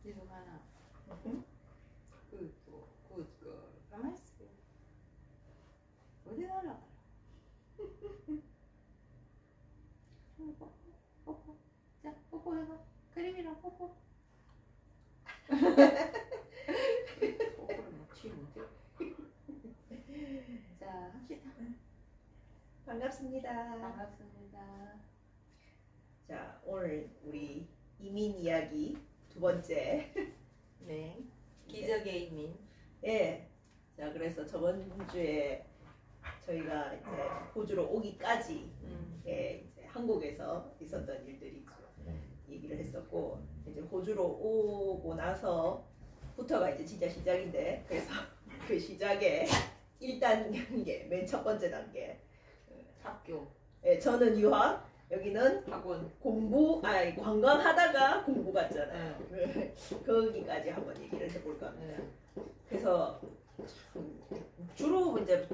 di mana? Good. 가만히 있어. 어디 날아가? 뽀뽀. 자, 뽀뽀해봐. 그림이랑 뽀뽀. 뽀뽀를 못치 못해. 자, 합시다. 반갑습니다. 반갑습니다. 자, 오늘 우리 이민 이야기 두 번째. 네. 기적의 이민. 예. 자, 그래서 저번 주에 저희가 이제 호주로 오기까지 이제 한국에서 있었던 일들이 얘기를 했었고, 이제 호주로 오고 나서부터가 이제 진짜 시작인데, 그래서 그 시작의 1단계, 맨 첫 번째 단계. 학교. 예, 저는 유학, 여기는 학원. 공부, 관광하다가 공부 갔잖아요. 거기까지 한번 얘기를 해볼까 합니다. 그래서 주로 이제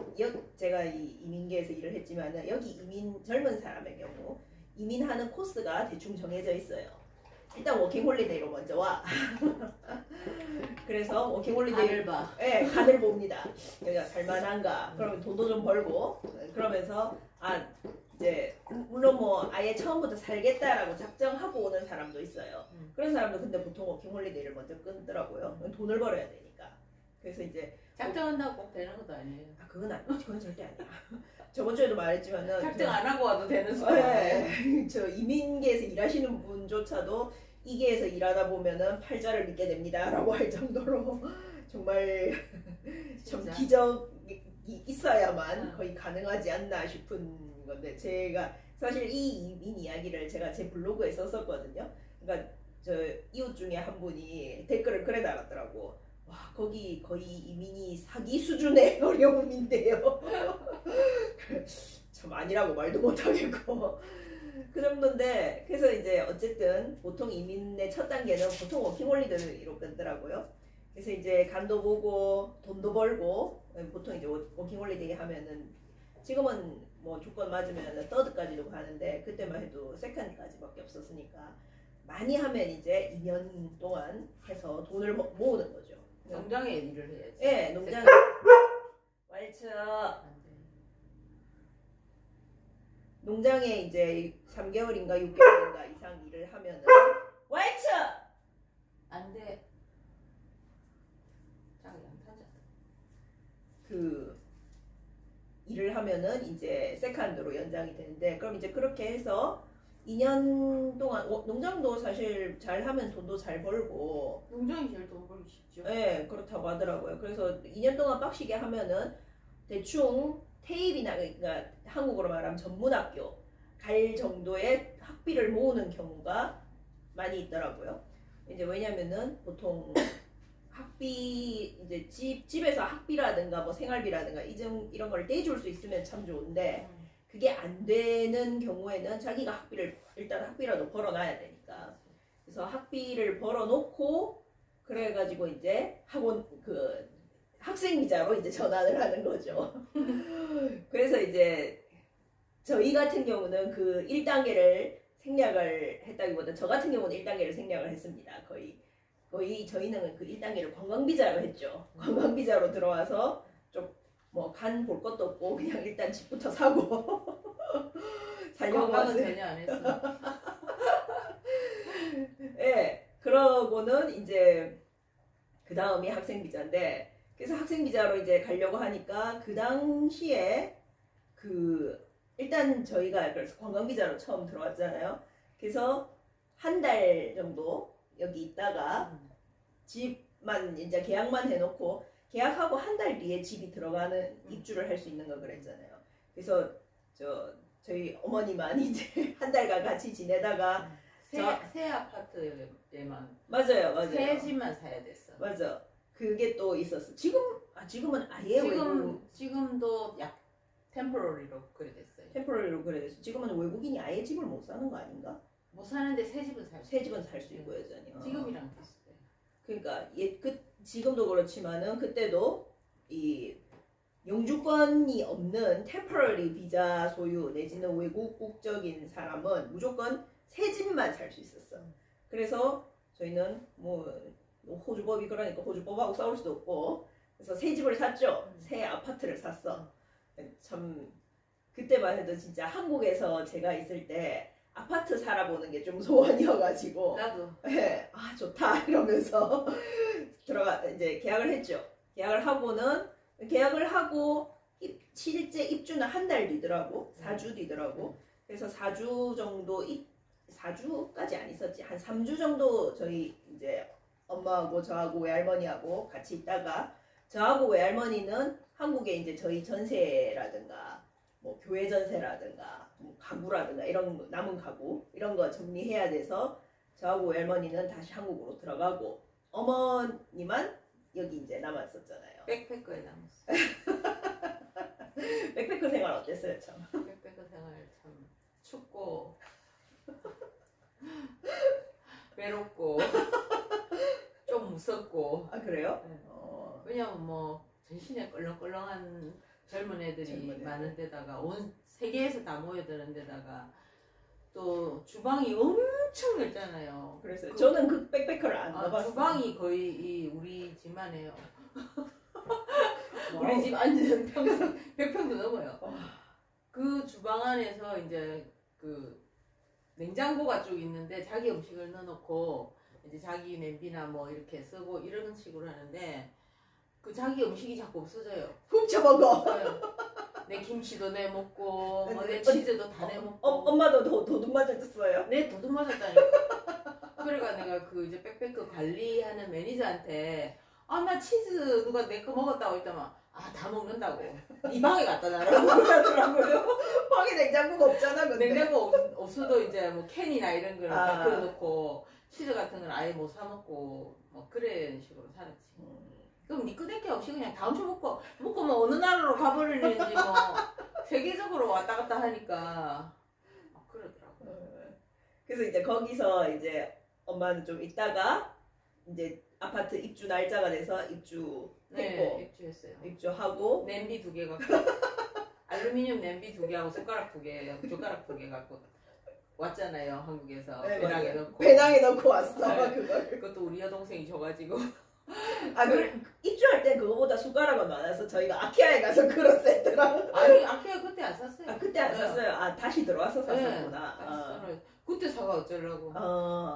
제가 이 이민계에서 일을 했지만은 여기 젊은 사람의 경우 이민하는 코스가 대충 정해져 있어요. 일단 워킹홀리데이로 먼저 와. 그래서 워킹홀리데이를 간을 봅니다. 여기가 살만한가? 그러면 돈도 좀 벌고, 그러면서 이제 물론 뭐 아예 처음부터 살겠다라고 작정하고 오는 사람도 있어요. 그런 사람도 근데 보통 워킹홀리데이를 먼저 끊더라고요. 돈을 벌어야 되니까. 그래서 이제 작정한다고 꼭 되는 것도 아니에요. 그건 절대 아니야. 저번 주에도 말했지만은 작정 안 하고 와도 되는 소리예요. 저 이민계에서 일하시는 분조차도 이계에서 일하다 보면은 팔자를 믿게 됩니다라고 할 정도로 정말 좀 기적이 있어야만 거의 가능하지 않나 싶은 건데, 제가 사실 이 이민 이야기를 제가 제 블로그에 썼었거든요. 그러니까 저 이웃 중에 한 분이 댓글을 그래 달았더라고. 와, 거기 거의 이민이 사기 수준의 어려움인데요. 참 아니라고 말도 못하겠고 그 정도인데, 그래서 이제 어쨌든 보통 이민의 첫 단계는 보통 워킹홀리데이로 끊더라고요. 그래서 이제 간도 보고 돈도 벌고, 보통 이제 워킹홀리데이 하면은 지금은 뭐 조건 맞으면 서드까지도 가는데 그때만 해도 세컨드까지밖에 없었으니까 많이 하면 이제 2년 동안 해서 돈을 모으는 거죠. 농장에 일을 해야지. 네, 농장에. 왈츠. 농장에 이제 3개월인가 6개월인가 이상 일을 하면은 왈츠! 안 돼. 자기 양타자. 그 일을 하면은 이제 세컨드로 연장이 되는데, 그럼 이제 그렇게 해서 2년 동안 농장도 사실 잘하면 돈도 잘 벌고, 농장이 제일 돈 벌기 쉽죠. 네, 그렇다고 하더라고요. 그래서 2년 동안 빡시게 하면은 대충 테이비나, 그러니까 한국어로 말하면 전문학교 갈 정도의 학비를 모으는 경우가 많이 있더라고요. 이제 왜냐면은 보통 학비, 이제 집에서 학비라든가 뭐 생활비라든가 이런 걸 떼줄 수 있으면 참 좋은데, 그게 안 되는 경우에는 자기가 일단 학비라도 벌어놔야 되니까. 그래서 학비를 벌어놓고, 그래가지고 이제 학생 비자로 이제 전환을 하는 거죠. 그래서 이제 저희 같은 경우는 그 1단계를 생략을 했다기보다, 저 같은 경우는 1단계를 생략을 했습니다. 거의 저희는 그 1단계를 관광비자로 했죠. 관광비자로 들어와서 좀 뭐 간 볼 것도 없고 그냥 일단 집부터 사고 살려고 관광은 전혀 안 했어. 네, 그러고는 이제 그 다음이 학생비자인데, 그래서 학생비자로 이제 가려고 하니까 그 당시에 일단 저희가 그래서 관광비자로 처음 들어왔잖아요. 그래서 한 달 정도 여기 있다가 집만 이제 계약만 해놓고, 계약하고 한 달 뒤에 집이 들어가는 입주를 할 수 있는 거 그랬잖아요. 그래서 저희 어머니만 이제 한 달간 같이 지내다가 새 아파트에만. 맞아요. 새 집만 사야 됐어. 맞아. 그게 또 있었어. 지금은 아예 지금도 약 템포러리로 그래 됐어요. 템포러리로 그래 됐어. 지금은 외국인이 아예 집을 못 사는 거 아닌가? 못 사는데 새 집은 살 수 있고 여전히. 지금이랑 비슷해. 그러니까 지금도 그렇지만은 그때도 이 영주권이 없는 템포러리 비자 소유 내지는 외국 국적인 사람은 무조건 새 집만 살 수 있었어. 그래서 저희는 뭐 호주법이 그러니까 호주법하고 싸울 수도 없고 그래서 새 집을 샀죠. 새 아파트를 샀어. 참 그때만 해도 진짜 한국에서 제가 있을 때 아파트 살아보는 게 좀 소원이어가지고 나도. 네, 아 좋다 이러면서 이제 계약을 했죠. 계약을 하고 실제 입주는 한 달 뒤더라고. 4주 뒤더라고. 그래서 4주 정도 4주까지 안 있었지. 한 3주 정도 저희 이제 엄마하고 저하고 외할머니하고 같이 있다가 저하고 외할머니는 한국에 이제 저희 전세라든가 뭐 교회 전세라든가 뭐 가구라든가 이런 남은 가구 이런 거 정리해야 돼서 저하고 외할머니는 다시 한국으로 들어가고 어머니만 여기 이제 남았었잖아요. 백패커에 남았어. 백패커 생활 어땠어요, 참? 백패커 생활 참 춥고 외롭고 좀 무섭고. 아 그래요? 네. 왜냐면 뭐 전신에 껄렁껄렁한 젊은 애들이 젊은 애들. 많은 데다가 온 세계에서 다 모여드는 데다가 또 주방이 엄청 넓잖아요. 그래서 저는 그 백패커를 안 넣어봤어요. 주방이 거의 우리 집만 해요. 와우. 우리 집 앉은 평수 100평도 넘어요. 와. 그 주방 안에서 이제 그 냉장고가 쭉 있는데 자기 음식을 넣어놓고 이제 자기 냄비나 뭐 이렇게 쓰고 이런 식으로 하는데 그 자기 음식이 자꾸 없어져요. 훔쳐먹어. 내 김치도 내 먹고 뭐 네, 내 치즈도 다 내 먹고. 엄마도 도둑 맞았어요? 내 도둑 맞았다니까. 그러니까 내가 그 이제 백패커 관리하는 매니저한테 아 나 치즈 누가 내 거 먹었다고 했더만 아 다 먹는다고 네 방에 갖다 놔라고 그러더라고요. 방에 냉장고가 없잖아 근데. 냉장고 없어도 이제 뭐 캔이나 이런 거를 다 걸어놓고 치즈 같은 건 아예 못 사 먹고 뭐 그런 식으로 살았지. 그럼 니 끄댈 게 없이 그냥 다음 주 먹고 뭐 어느 나라로 가버리는지 뭐 세계적으로 왔다 갔다 하니까 그러더라고. 그래서 이제 거기서 이제 엄마는 좀 있다가 이제 아파트 입주 날짜가 돼서 입주했고 네, 입주했어요. 입주하고 냄비 2개 갖고 알루미늄 냄비 2개하고 숟가락 2개 갖고 왔잖아요. 한국에서 네, 배낭에 맞아요. 넣고 배낭에 넣고 왔어. 네. 그걸. 그것도 우리 여동생이 줘가지고 아 그래 입주할 땐 그거보다 숟가락은 많아서 저희가 아키아에 가서 그런 세트랑 아니 아키아 그때 안 샀어요. 아 그때 안 네. 샀어요. 아 다시 들어와서 네, 샀었구나. 그때 사가 어쩌려고.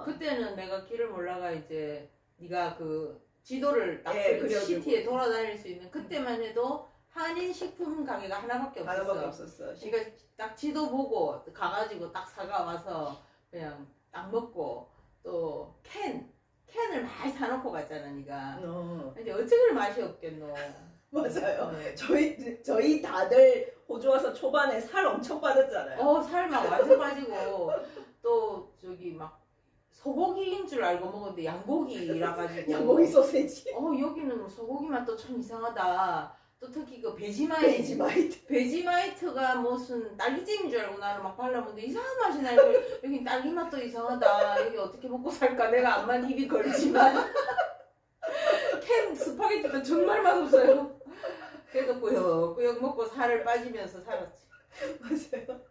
그때는 내가 길을 몰라가 이제 네가 그 지도를 딱 그려주고. 시티에 돌아다닐 수 있는 그때만 해도 한인 식품 가게가 하나밖에 없었어. 하나밖에 없었어. 그러니까 딱 지도 보고 가가지고 딱 사가 와서 그냥 딱 먹고 또 캔을 많이 사놓고 갔잖아 네가. 근데 어쩌길 맛이 없겠노. 맞아요. 네. 저희 다들 호주 와서 초반에 살 엄청 빠졌잖아요. 살 막 완전 빠지고 또 저기 막 소고기인 줄 알고 먹었는데 양고기라 가지고. 양고기 소세지. 여기는 소고기 맛도 참 이상하다. 또 특히 그 베지마이트가 무슨 딸기찜인 줄 알고 나는 막 발라먹는데 이상한 맛이 나요. 여기 딸기 맛도 이상하다. 여기 어떻게 먹고 살까? 내가 암만 입이 걸지만 캔 스파게티도 정말 맛없어요. 그래도 꾸역꾸역 먹고 살을 빠지면서 살았지. 맞아요.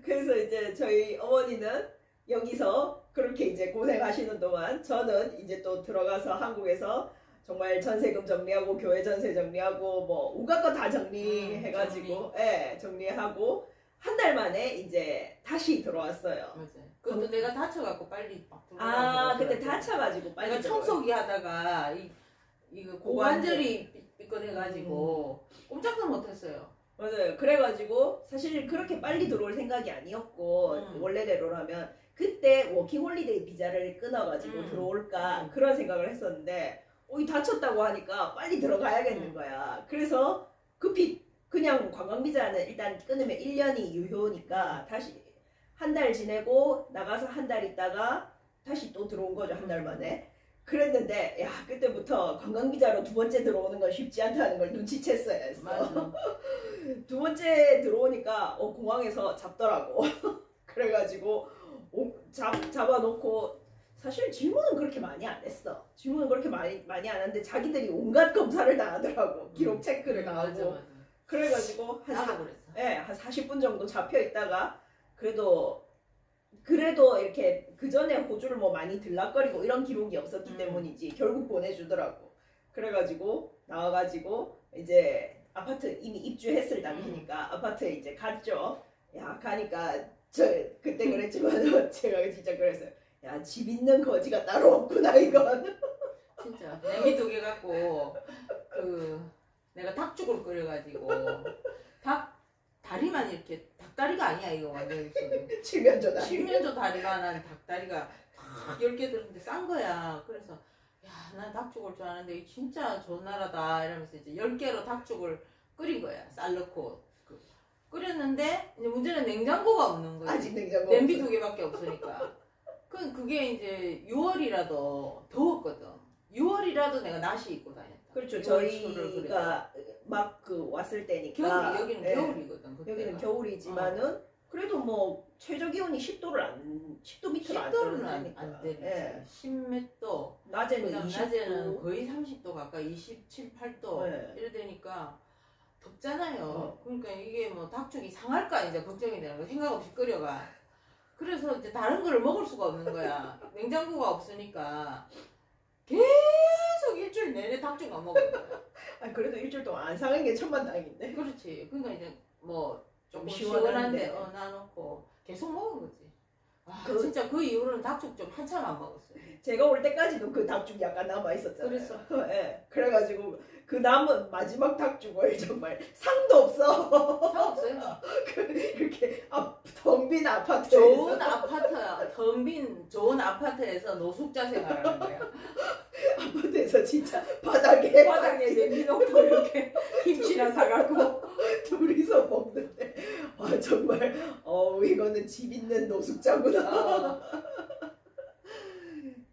그래서 이제 저희 어머니는 여기서 그렇게 이제 고생하시는 동안 저는 이제 또 들어가서 한국에서 정말 전세금 정리하고 교회 전세 정리하고 뭐 온갖 거 다 정리해가지고 정리하고 한 달 만에 이제 다시 들어왔어요. 맞아요. 그것도 내가 다쳐갖고 빨리 막 들어가고. 그때 다쳐가지고 빨리 내가 청소기 하다가 이거 고관절이 삐끗해가지고 꼼짝도 못했어요. 맞아요. 그래가지고 사실 그렇게 빨리 들어올 생각이 아니었고 원래대로라면 그때 워킹홀리데이 비자를 끊어가지고 들어올까 그런 생각을 했었는데 이 다쳤다고 하니까 빨리 들어가야겠는 거야. 그래서 급히 그냥 관광비자는 일단 끊으면 1년이 유효니까 다시 한 달 지내고 나가서 한 달 있다가 다시 또 들어온 거죠. 한 달 만에. 그랬는데 야 그때부터 관광비자로 2번째 들어오는 건 쉽지 않다는 걸 눈치챘어요. 맞아. 2번째 들어오니까 공항에서 잡더라고. 그래가지고 잡아놓고 사실 질문은 그렇게 많이 안 했어. 질문은 그렇게 많이 안 했는데 자기들이 온갖 검사를 다 하더라고. 기록 체크를 다 하고. 맞아. 그래가지고 한 40분 정도 잡혀 있다가 그래도 그래도 이렇게 그 전에 호주를 뭐 많이 들락거리고 이런 기록이 없었기 때문이지 결국 보내주더라고. 그래가지고 나와가지고 이제 아파트 이미 입주했을 당시니까 아파트에 이제 갔죠. 야 가니까 저 그때 그랬지만 제가 진짜 그랬어요. 야 집 있는 거지가 따로 없구나 이건. 진짜 냄비 2개 갖고 그 내가 닭죽을 끓여가지고 닭 다리만 이렇게 닭다리가 아니야 이거 완전 칠면조 다리. 칠면조 다리가 난 닭다리가 10개 들었는데 싼 거야. 그래서 야 난 닭죽 올 줄 아는데 진짜 좋은 나라다 이러면서 이제 10개로 닭죽을 끓인 거야. 쌀 넣고 끓였는데 이제 문제는 냉장고가 없는 거야. 아직 냉장고 냄비 없어. 2개밖에 없으니까. 그게 이제 6월이라도 더웠거든. 6월이라도 내가 나시 입고 다녔다. 그렇죠. 저희가 막 그 왔을 때니까 겨울 여기는 네. 겨울이거든. 그때가. 여기는 겨울이지만은 그래도 뭐 최저 기온이 10도를 안 10도 밑으로 안 10도는 떨어지니까. 안 되지. 예. 10몇 도. 낮에는 그다음 20도. 낮에는 거의 30도 가까이 27, 8도 네. 이러되니까 덥잖아요. 그러니까 이게 뭐 닭죽이 상할까 이제 걱정이 되는 거 생각 없이 끓여가. 그래서 이제 다른 거를 먹을 수가 없는 거야. 냉장고가 없으니까 계속 일주일 내내 닭죽만 먹은 거야. 아 그래도 일주일 동안 안 상한 게 천만다행인데. 그렇지. 그러니까 이제 뭐 조금 시원한데. 시원한데 놔놓고 계속 먹은 거지. 아, 그- 진짜 그 이후로는 닭죽 좀 한참 안 먹었어요. 제가 올 때까지도 그 닭죽 약간 남아 있었잖아요. 그랬어. 예. 그래가지고 그 남은 마지막 닭죽을 정말 상도 없어. 상관없어요. 이렇게 텅 빈 아파트에서 좋은 아파트, 덤빈 좋은 아파트에서 노숙자 생활하는 거야. 아파트에서 진짜 바닥에 바닥에 냄비 놓고 이렇게 김치나 사갖고. 둘이서 먹는데 와 정말 이거는 집 있는 노숙자구나.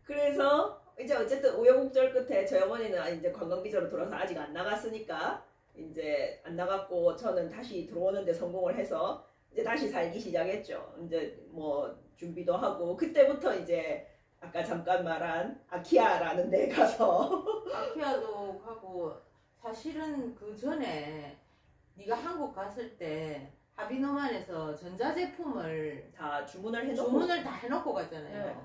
그래서 이제 어쨌든 우여곡절 끝에 저희 어머니는 이제 관광비자로 돌아서 아직 안 나갔으니까 이제 안 나갔고 저는 다시 들어오는데 성공을 해서 이제 다시 살기 시작했죠. 이제 뭐 준비도 하고 그때부터 이제 아까 잠깐 말한 아키아라는 데 가서 아키아도 가고 사실은 그 전에 네가 한국 갔을 때 하비노만에서 전자제품을 다 주문을 해놓고 주문을 다 해놓고 갔잖아요. 네.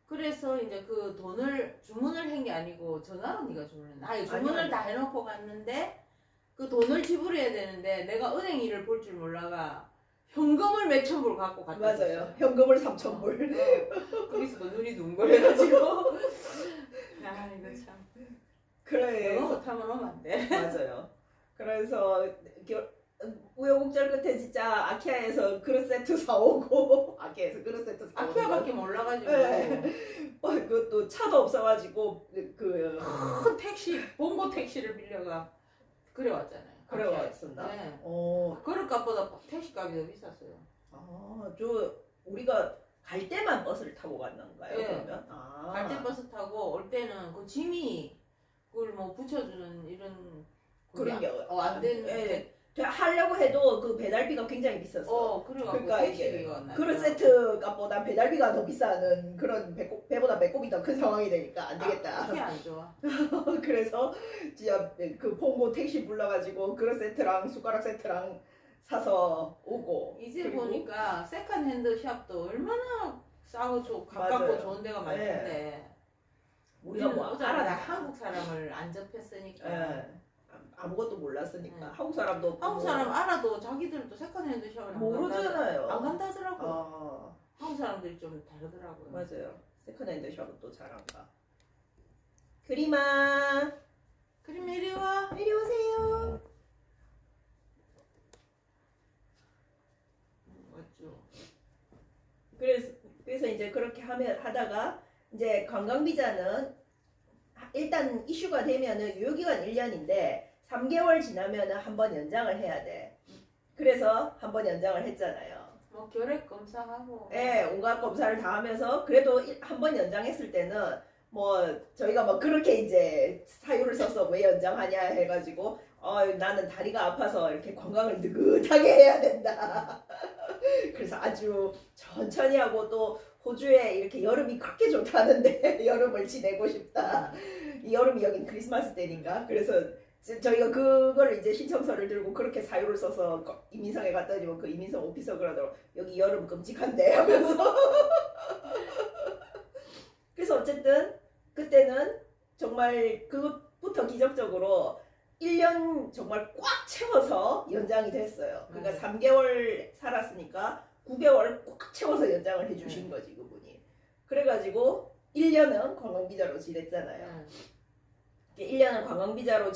그래서 이제 그 돈을 주문을 한 게 아니고 전화로 네가 주문했나? 아니 주문을 아니요. 다 해놓고 갔는데 그 돈을 지불해야 되는데 내가 은행 일을 볼 줄 몰라가 현금을 몇천 불 갖고 갔다. 맞아요. 현금을 3,000불. 거기서도 눈이 둥글해가지고. 아 이거 참. 이거 그래서 못하면 오면 안 돼. 맞아요. 그래서 우여곡절 끝에 진짜 아키아에서 그릇 세트 사오고 아키아에서 그릇 세트 사오고 아키아밖에 몰라가지고 네. 그것도 차도 없어가지고 그 큰 택시 봉고 택시를 빌려가 그래 왔잖아요. 그래 왔었나? 네. 어, 그릇값보다 택시 값이 더 비쌌어요. 저 우리가 갈 때만 버스를 타고 갔는가요? 네. 그러면 갈 때 버스 타고 올 때는 그 짐이 그걸 뭐 붙여주는 이런 그런 게 안 되는 예. 하려고 해도 그 배달비가 굉장히 비쌌어. 그래갖고 그러니까 이게 택시비가 나요. 그릇 세트 값보다 배달비가 더 비싸는 그런 배보다 배꼽이 더 큰 상황이 되니까 안 되겠다. 그게 안 좋아. 그래서 진짜 그 퐁고 택시 불러가지고 그릇 세트랑 숟가락 세트랑 사서 오고. 이제 그리고 보니까 세컨핸드 샵도 얼마나 싸고 가깝고 맞아요. 좋은 데가 많던데 우리가 뭐 오자마자 알아 한국 사람을 안 접했으니까 예. 아무것도 몰랐으니까 네. 한국 사람도 없고 한국 사람 알아도 자기들도 세컨핸드 샵을 모르잖아요. 안 간다더라고. 어, 한국 사람들이 좀 다르더라고요. 맞아요. 세컨핸드 샵은 또 잘 안 가. 그림아 그림 이리 와. 이리 오세요. 맞죠. 그래서 이제 그렇게 하다가 이제 관광 비자는 일단 이슈가 되면은 유효기간 1년인데 3개월 지나면은 한 번 연장을 해야 돼. 그래서 한 번 연장을 했잖아요. 뭐 결핵 검사하고. 예, 온갖 검사를 다 하면서 그래도 한 번 연장했을 때는 뭐 저희가 뭐 그렇게 이제 사유를 써서 왜 연장하냐 해가지고 나는 다리가 아파서 이렇게 관광을 느긋하게 해야 된다. 그래서 아주 천천히 하고 또 호주에 이렇게 여름이 그렇게 좋다는데 여름을 지내고 싶다. 이 여름이 여긴 크리스마스 때인가? 그래서 저희가 그거를 이제 신청서를 들고 그렇게 사유를 써서 이민성에 갔더니 그 이민성 오피서 그러더라고. 여기 여름 끔찍한데 하면서. 그래서 어쨌든 그때는 정말 그것부터 기적적으로 1년 정말 꽉 채워서 연장이 됐어요. 그러니까 3개월 살았으니까 9개월 꽉 채워서 연장을 해주신 거지 그분이. 그래가지고 1년은 관광비자로 지냈잖아요. 1년을 관광비자로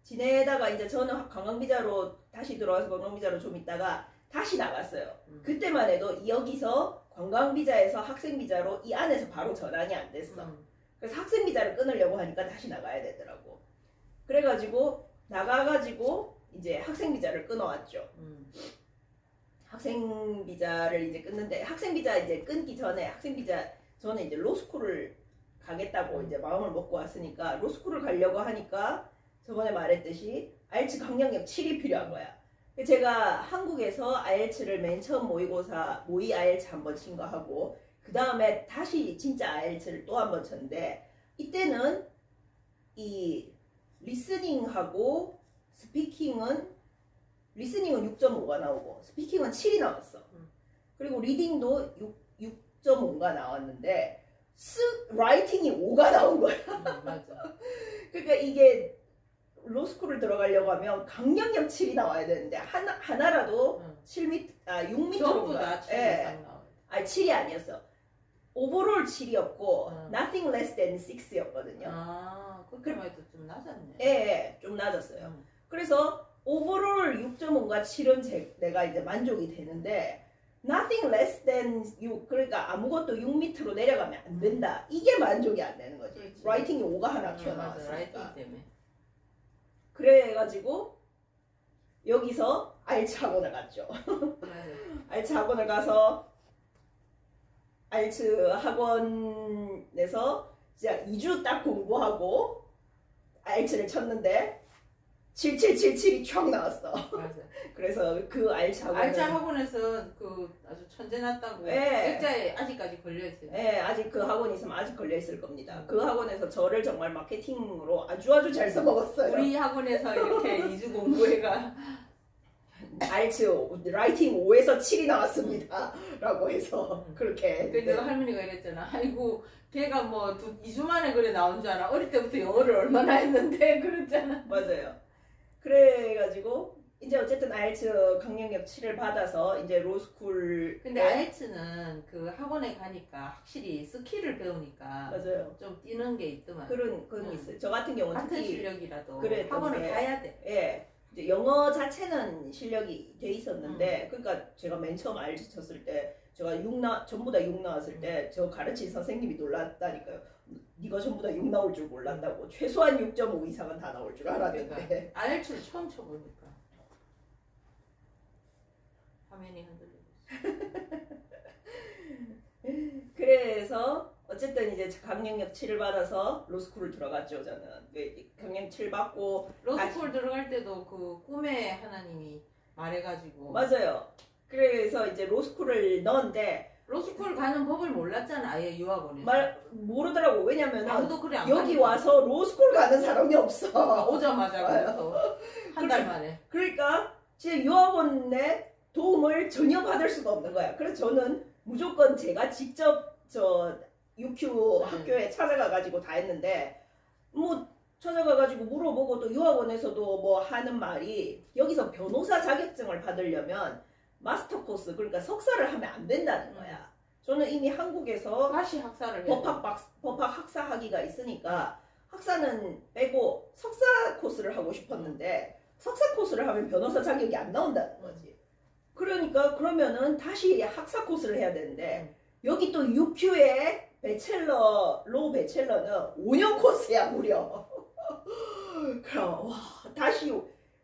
지내다가 이제 저는 관광비자로 다시 들어와서 관광비자로 좀 있다가 다시 나갔어요. 그때만 해도 여기서 관광비자에서 학생비자로 이 안에서 바로 전환이 안 됐어. 그래서 학생비자를 끊으려고 하니까 다시 나가야 되더라고. 그래가지고 나가가지고 이제 학생비자를 끊어왔죠. 학생비자를 이제 끊는데 학생비자 이제 끊기 전에 학생비자 저는 이제 로스쿨을 가겠다고 이제 마음을 먹고 왔으니까 로스쿨을 가려고 하니까 저번에 말했듯이 IELTS 강령력 7이 필요한 거야. 제가 한국에서 IELTS를 맨 처음 모의고사 모의 IELTS 한 번 친 거 하고 그 다음에 다시 진짜 IELTS를 또 한 번 쳤는데 이때는 이 리스닝하고 스피킹은 6.5가 나오고 스피킹은 7이 나왔어. 그리고 리딩도 6.5가 나왔는데 라이팅이 5가 나온 거야. 맞아. 그러니까 이게 로스쿨을 들어가려고 하면 강령력 7이 나와야 되는데 하나라도 6m인가? 전부 다 7 이상 나와요. 아니 7이 아니었어. 오버롤 7이었고 nothing less than 6였거든요. 아, 그때만 해도 좀 낮았네. 예, 좀 낮았어요. 그래서 오버롤 6.5가 7은 내가 이제 만족이 되는데 nothing less than 6 그러니까 아무것도 6m로 내려가면 안 된다. 이게 만족이 안 되는 거지. 그렇지. 라이팅이 5가 하나 튀어나왔으니까. 라이팅 때문에. 그래가지고 여기서 IELTS 학원을 갔죠. IELTS 학원을 가서 IELTS 학원에서 진짜 2주 딱 공부하고 IELTS를 쳤는데 7777이 촥 나왔어. 맞아. 그래서 그 IELTS 학원은 알짜 학원에서 그 아주 천재 났다고 액자에 아직까지 걸려있어요. 네, 아직 그 학원이 있으면 아직 걸려있을 겁니다. 그 학원에서 저를 정말 마케팅으로 아주 잘 써먹었어요. 우리 학원에서 이렇게 2주 공부해가 IELTS 라이팅 5에서 7이 나왔습니다. 라고 해서 그렇게. 그래서 할머니가 이랬잖아. 아이고 걔가 뭐 2주 만에 그래 나온 줄 알아. 어릴 때부터 영어를 얼마나 했는데 그랬잖아. 맞아요. 그래가지고 이제 어쨌든 IELTS 강령력 7을 받아서 이제 로스쿨. 근데 IELTS는 그 학원에 가니까 확실히 스킬을 배우니까 맞아요. 좀 뛰는 게 있더만. 그런 게 있어요. 저 같은 경우는 같은 특히 실력이라도 그랬던 학원을 게, 가야 돼. 예. 이제 영어 자체는 실력이 돼 있었는데 그러니까 제가 맨 처음 IELTS 쳤을 때 제가 전부 다 6 나왔을 때 저 가르친 선생님이 놀랐다니까요. 네가 전부 다 6 나올 줄 몰랐다고. 최소한 6.5 이상은 다 나올 줄 알았는데. 그러니까 IELTS를 처음 쳐보니까 화면이 흔들리고 있어. 그래서 어쨌든 이제 강령력 7을 받아서 로스쿨을 들어갔죠. 저는 강령 7 받고 로스쿨 들어갈 때도 그 꿈의 하나님이 말해가지고 맞아요. 그래서 이제 로스쿨을 넣었는데 로스쿨 가는 법을 몰랐잖아. 아예 유학원에서 모르더라고. 왜냐면은 아무도 그래 안 여기 가니까. 와서 로스쿨 가는 사람이 없어. 오자마자 한 달 만에. 그러니까 진짜 유학원의 도움을 전혀 받을 수가 없는 거야. 그래서 저는 무조건 제가 직접 저 UQ 학교에 찾아가가지고 다 했는데 뭐 찾아가가지고 물어보고 또 유학원에서도 뭐 하는 말이 여기서 변호사 자격증을 받으려면 마스터 코스 그러니까 석사를 하면 안 된다는 거야. 저는 이미 한국에서 다시 학사를 법학 학사 학위가 있으니까 학사는 빼고 석사 코스를 하고 싶었는데 석사 코스를 하면 변호사 자격이 안 나온다는 거지. 그러니까 그러면은 다시 학사 코스를 해야 되는데 여기 또 UQ의 로 배첼러는 5년 코스야 무려. 그럼 와 다시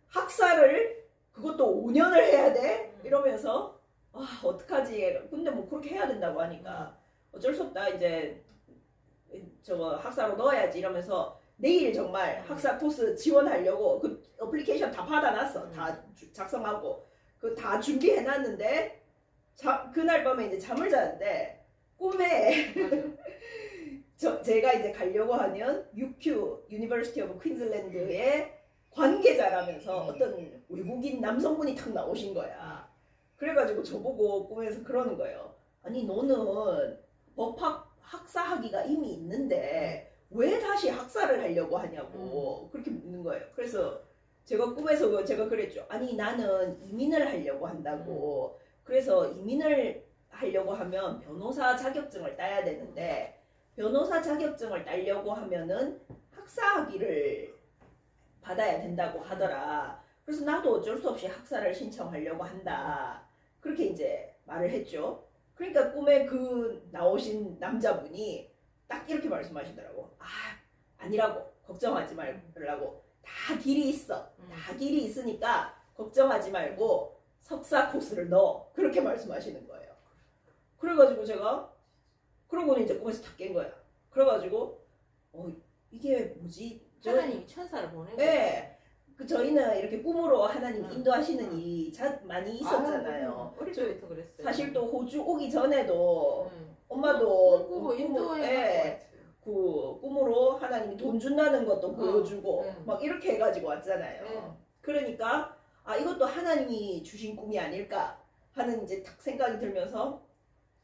학사를 그것도 5년을 해야 돼? 이러면서 와 어떡하지. 근데 뭐 그렇게 해야 된다고 하니까 어쩔 수 없다. 이제 저거 학사로 넣어야지 이러면서 내일 정말 학사 코스 지원하려고 그 어플리케이션 다 받아놨어. 다 작성하고 그 다 준비해놨는데 그날 밤에 이제 잠을 자는데 꿈에 제가 이제 가려고 하는 UQ, University of Queensland의 관계자라면서 어떤 외국인 남성분이 탁 나오신 거야. 그래가지고 저보고 꿈에서 그러는 거예요. 아니 너는 법학 학사 학위가 이미 있는데 왜 다시 학사를 하려고 하냐고 그렇게 묻는 거예요. 그래서 제가 꿈에서 제가 그랬죠. 아니 나는 이민을 하려고 한다고. 그래서 이민을 하려고 하면 변호사 자격증을 따야 되는데 변호사 자격증을 따려고 하면은 학사 학위를 받아야 된다고 하더라. 그래서 나도 어쩔 수 없이 학사를 신청하려고 한다. 그렇게 이제 말을 했죠. 그러니까 꿈에 그 나오신 남자분이 딱 이렇게 말씀하시더라고. 아니라고. 걱정하지 말라고. 다 길이 있어. 다 길이 있으니까 걱정하지 말고 석사 코스를 넣어. 그렇게 말씀하시는 거예요. 그래가지고 제가 그러고는 이제 꿈에서 다 깬 거야. 그래가지고 이게 뭐지? 하나님이 천사를 보내고. 네. 저희는 이렇게 꿈으로 하나님 인도하시는 일이 많이 있었잖아요. 어릴 때부터 그랬어요. 사실 또 호주 오기 전에도 엄마도 꿈꾸고 인도해. 그 꿈으로 하나님이 돈 준다는 것도 보여주고 막 이렇게 해가지고 왔잖아요. 그러니까 이것도 하나님이 주신 꿈이 아닐까 하는 이제 딱 생각이 들면서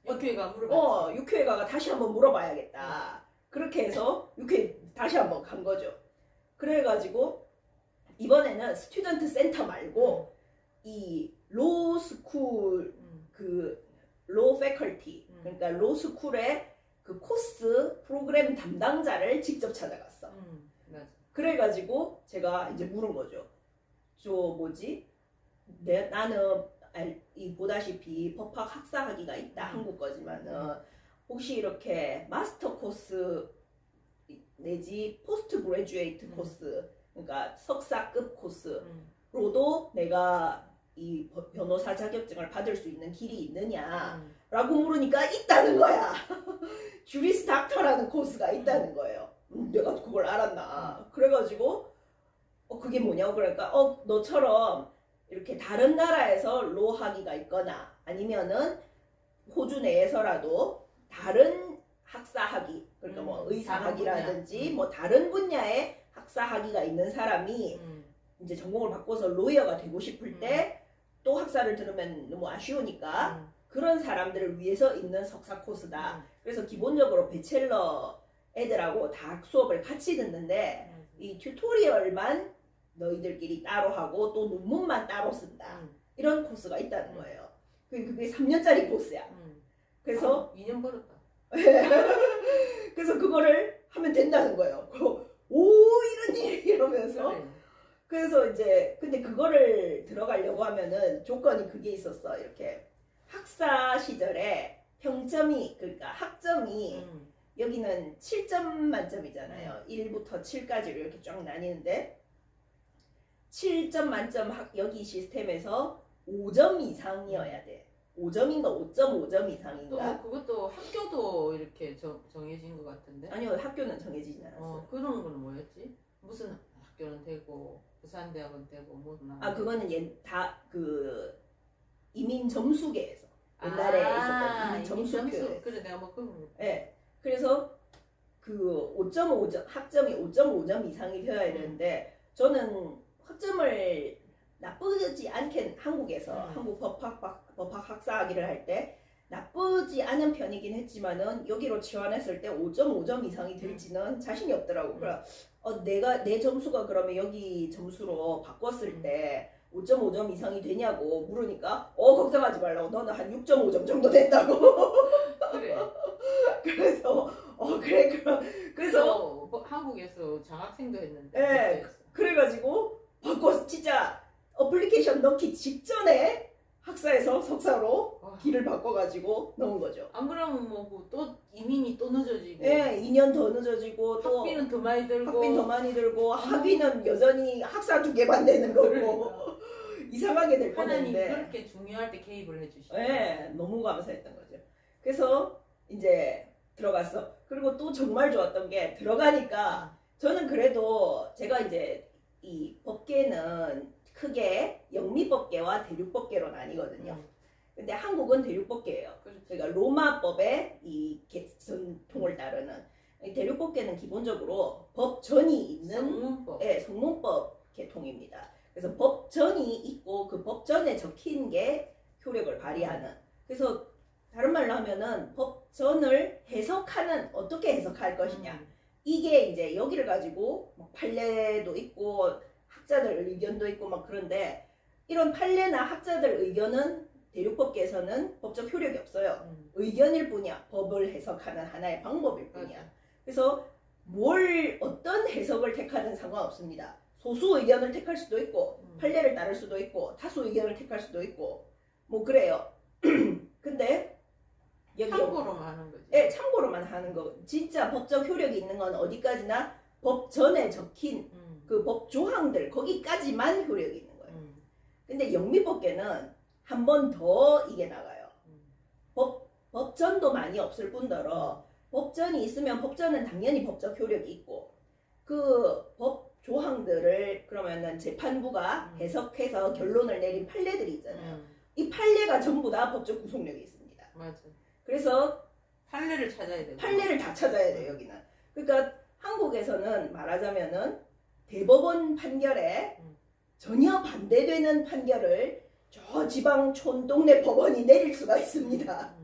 육회가 물어봤지. 육회가가 다시 한번 물어봐야겠다. 그렇게 해서 육회 다시 한번 간 거죠. 그래가지고 이번에는 스튜던트 센터 말고 이 로스쿨 그 로 패컬티 그러니까 로스쿨의 그 코스 프로그램 담당자를 직접 찾아갔어. 그래가지고 제가 이제 물은 거죠. 나는 보다시피 법학 학사 학위가 있다. 한국 거지만은 혹시 이렇게 마스터 코스 내지 포스트 그레주에이트 코스 그러니까 석사급 코스로도 내가 이 변호사 자격증을 받을 수 있는 길이 있느냐라고 물으니까 있다는 거야. 주리스 닥터라는 코스가 있다는 거예요. 내가 그걸 알았나. 그래가지고 그게 뭐냐고 그러니까 너처럼 이렇게 다른 나라에서 로 학위가 있거나 아니면은 호주 내에서라도 다른 학사 학위 그러니까 뭐 의사 학위라든지 뭐 다른 분야의 학사 학위가 있는 사람이 이제 전공을 바꿔서 로이어가 되고 싶을 때 또 학사를 들으면 너무 아쉬우니까 그런 사람들을 위해서 있는 석사 코스다. 그래서 기본적으로 배첼러 애들하고 다 수업을 같이 듣는데 이 튜토리얼만 너희들끼리 따로 하고 또 논문만 따로 쓴다. 이런 코스가 있다는 거예요. 그게 3년짜리 코스야. 그래서 2년 벌었다. 그래서 그거를 하면 된다는 거예요. 이런 일이 이러면서 그래서 이제 근데 그거를 들어가려고 하면은 조건이 그게 있었어. 이렇게 학사 시절에 평점이 그러니까 학점이 여기는 7점 만점이잖아요. 1부터 7까지로 이렇게 쫙 나뉘는데 7점 만점 여기 시스템에서 5점 이상이어야 돼. 5점인가 5.5점 이상인가. 또 그것도 학교도 이렇게 정해진 것 같은데. 아니요, 학교는 정해지진 않았어요. 그런 거는 뭐였지? 무슨 학교는 되고 부산대학은 되고 뭐. 그거는 다 그 이민 점수계에서 옛날에 있었던 이민 점수표. 그래 내가 뭐 그런. 네. 그래서 그 5.5점 학점이 5.5점 이상이 되어야 되는데 저는 학점을 나쁘지 않게 한국에서 한국 법학 학사 학위를 할 때 나쁘지 않은 편이긴 했지만은 여기로 지원했을 때 5.5점 이상이 될지는 자신이 없더라고. 그래 내 점수가 그러면 여기 점수로 바꿨을 때 5.5점 이상이 되냐고 물으니까 걱정하지 말라고. 너는 한 6.5점 정도 된다고. 그래. 그래서 그래서 한국에서 장학생도 했는데. 네. 그래가지고 바꿔서 진짜 어플리케이션 넣기 직전에 학사에서 석사로 길을 바꿔가지고 넣은 거죠. 안 그러면 뭐 또 이민이 또 늦어지고. 네, 2년 더 늦어지고 또 학비는 더 많이 들고. 학비는 더 많이 들고 학위는 여전히 학사 2개만 되는 거고. 그러니까. 이상하게 될 뻔했는데. 하나님 그렇게 중요할 때 개입을 해주시고. 네, 너무 감사했던 거죠. 그래서 이제 들어갔어. 그리고 또 정말 좋았던 게 들어가니까 저는 그래도 제가 이제 이 법계는 크게 영미법계와 대륙법계로 나뉘거든요. 근데 한국은 대륙법계예요. 그러니까 로마법의 이 전통을 따르는. 대륙법계는 기본적으로 법전이 있는 성문법. 예, 성문법 계통입니다. 그래서 법전이 있고 그 법전에 적힌 게 효력을 발휘하는. 그래서 다른 말로 하면은 법전을 해석하는 어떻게 해석할 것이냐. 이게 이제 여기를 가지고 뭐 판례도 있고 학자들 의견도 있고 막 그런데 이런 판례나 학자들 의견은 대륙법계에서는 법적 효력이 없어요. 의견일 뿐이야. 법을 해석하는 하나의 방법일 뿐이야. 그래서 어떤 해석을 택하든 상관없습니다. 소수 의견을 택할 수도 있고 판례를 따를 수도 있고 다수 의견을 택할 수도 있고 뭐 그래요. 근데 여기 참고로만 하는 거지. 네, 참고로만 하는 거. 진짜 법적 효력이 있는 건 어디까지나 법전에 적힌 그 법 조항들 거기까지만 효력이 있는 거예요. 근데 영미법계는 한 번 더 이게 나가요. 법전도 많이 없을 뿐더러 법전이 있으면 법전은 당연히 법적 효력이 있고 그 법 조항들을 그러면은 재판부가 해석해서 결론을 내린 판례들이 있잖아요. 이 판례가 전부 다 법적 구속력이 있습니다. 맞아. 그래서 판례를 찾아야 돼. 판례를 다 찾아야 돼요, 여기는. 그러니까 한국에서는 말하자면은 대법원 판결에 전혀 반대되는 판결을 저 지방 촌동네 법원이 내릴 수가 있습니다.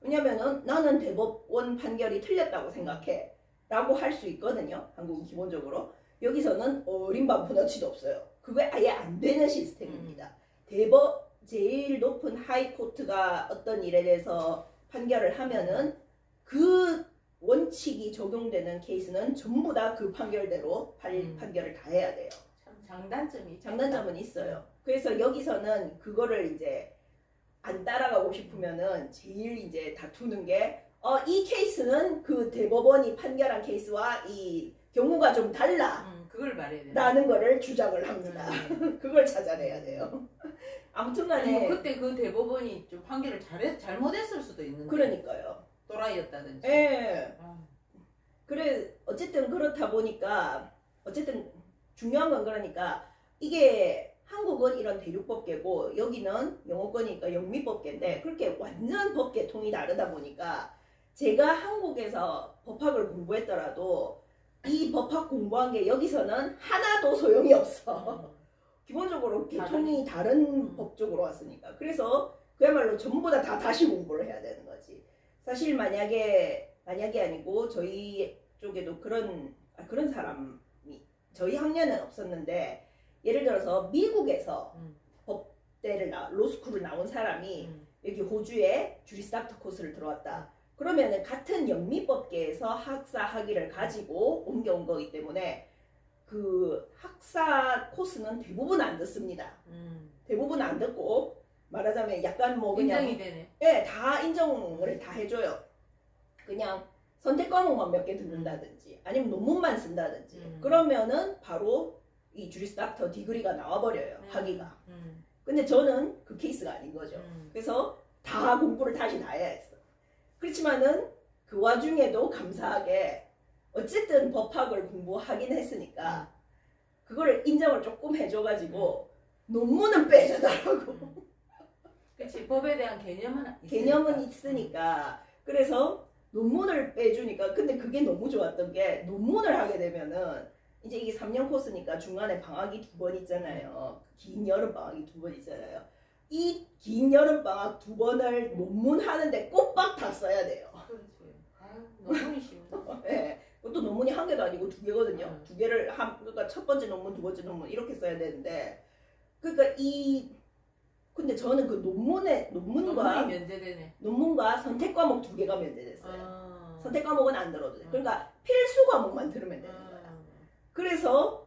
왜냐면은 나는 대법원 판결이 틀렸다고 생각해 라고 할 수 있거든요. 한국은 기본적으로. 여기서는 어림밤 분어치도 없어요. 그게 아예 안 되는 시스템입니다. 제일 높은 하이코트가 어떤 일에 대해서 판결을 하면은 그 원칙이 적용되는 케이스는 전부 다 그 판결대로 판결을 다 해야 돼요. 참 장단점은 있어요. 그래서 여기서는 그거를 이제 안 따라가고 싶으면은 제일 이제 다투는 게 이 케이스는 그 대법원이 판결한 케이스와 이 경우가 좀 달라. 그걸 말해야 돼. 라는 거를 주장을 합니다. 그걸 찾아내야 돼요. 아무튼간에 뭐 그때 그 대법원이 좀 판결을 잘못했을 수도 있는데. 그러니까요. 또라이였다든지. 예. 그래 어쨌든 그렇다 보니까 어쨌든 중요한 건 그러니까 이게 한국은 이런 대륙법계고 여기는 영어권이니까 영미법계인데 그렇게 완전 법계통이 다르다 보니까 제가 한국에서 법학을 공부했더라도 이 법학 공부한 게 여기서는 하나도 소용이 없어. 기본적으로 계통이 다른 법 쪽으로 왔으니까. 그래서 그야말로 전부 다 다시 공부를 해야 되는 거지. 사실 만약에 아니고 저희 쪽에도 그런 사람이 저희 학년은 없었는데 예를 들어서 미국에서 법대를 로스쿨을 나온 사람이 여기 호주에 주리스 닥터 코스를 들어왔다. 그러면은 같은 영미법계에서 학사 학위를 가지고 옮겨온 거기 때문에 그 학사 코스는 대부분 안 듣습니다. 대부분 안 듣고 말하자면 약간 뭐 그냥 인정이 되네. 예, 다 인정을 다 해줘요. 그냥 선택 과목만 몇 개 듣는다든지 아니면 논문만 쓴다든지 그러면은 바로 이 주리스 닥터 디그리가 나와버려요. 학위가. 근데 저는 그 케이스가 아닌 거죠. 그래서 다 공부를 다시 다 해야 했어. 그렇지만은 그 와중에도 감사하게 어쨌든 법학을 공부하긴 했으니까 그걸 인정을 조금 해줘가지고 논문은 빼주더라고. 그치, 법에 대한 개념은 있으니까. 그래서 논문을 빼주니까 근데 그게 너무 좋았던 게 논문을 하게 되면은 이제 이게 3년 코스니까 중간에 방학이 2번 있잖아요. 긴 여름 방학이 2번 있잖아요. 이 긴 여름 방학 2번을 논문 하는데 꼬박 다 써야 돼요. 그렇지. 논문이 쉬워. 네. 그것도 논문이 한 개도 아니고 2개거든요. 2개를 그러니까 첫 번째 논문, 두 번째 논문 이렇게 써야 되는데 그러니까 근데 저는 그 논문과 면제되네. 논문과 선택 과목 2개가 면제됐어요. 선택 과목은 안 들어도 돼. 그러니까 필수 과목만 들으면 되는 거야. 그래서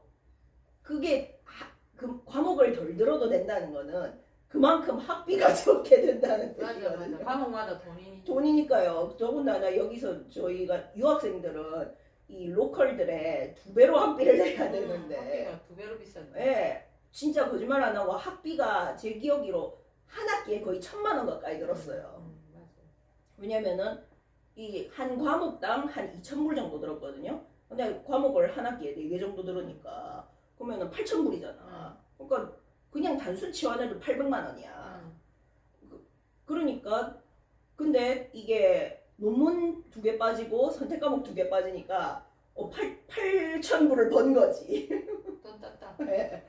그게 그 과목을 덜 들어도 된다는 거는 그만큼 학비가 적게 든다는 뜻이거든요. 맞아. 과목마다 돈이니까요. 더군다나 여기서 저희가 유학생들은 이 로컬들의 2배로 학비를 내야 되는데 학비가 2배로 비싼데. 네, 진짜 거짓말 안 하고 학비가 제 기억으로 한 학기에 거의 1,000만 원 가까이 들었어요. 맞아. 왜냐면은 이 한 과목당 한 2,000불 정도 들었거든요. 근데 과목을 한 학기에 4개 정도 들으니까 그러면은 8,000불이잖아. 그러니까 그냥 단순 치환해도 800만 원이야. 그러니까 근데 이게 논문 2개 빠지고 선택 과목 2개 빠지니까 8,000불을 번 거지. 돈 땄다. 네.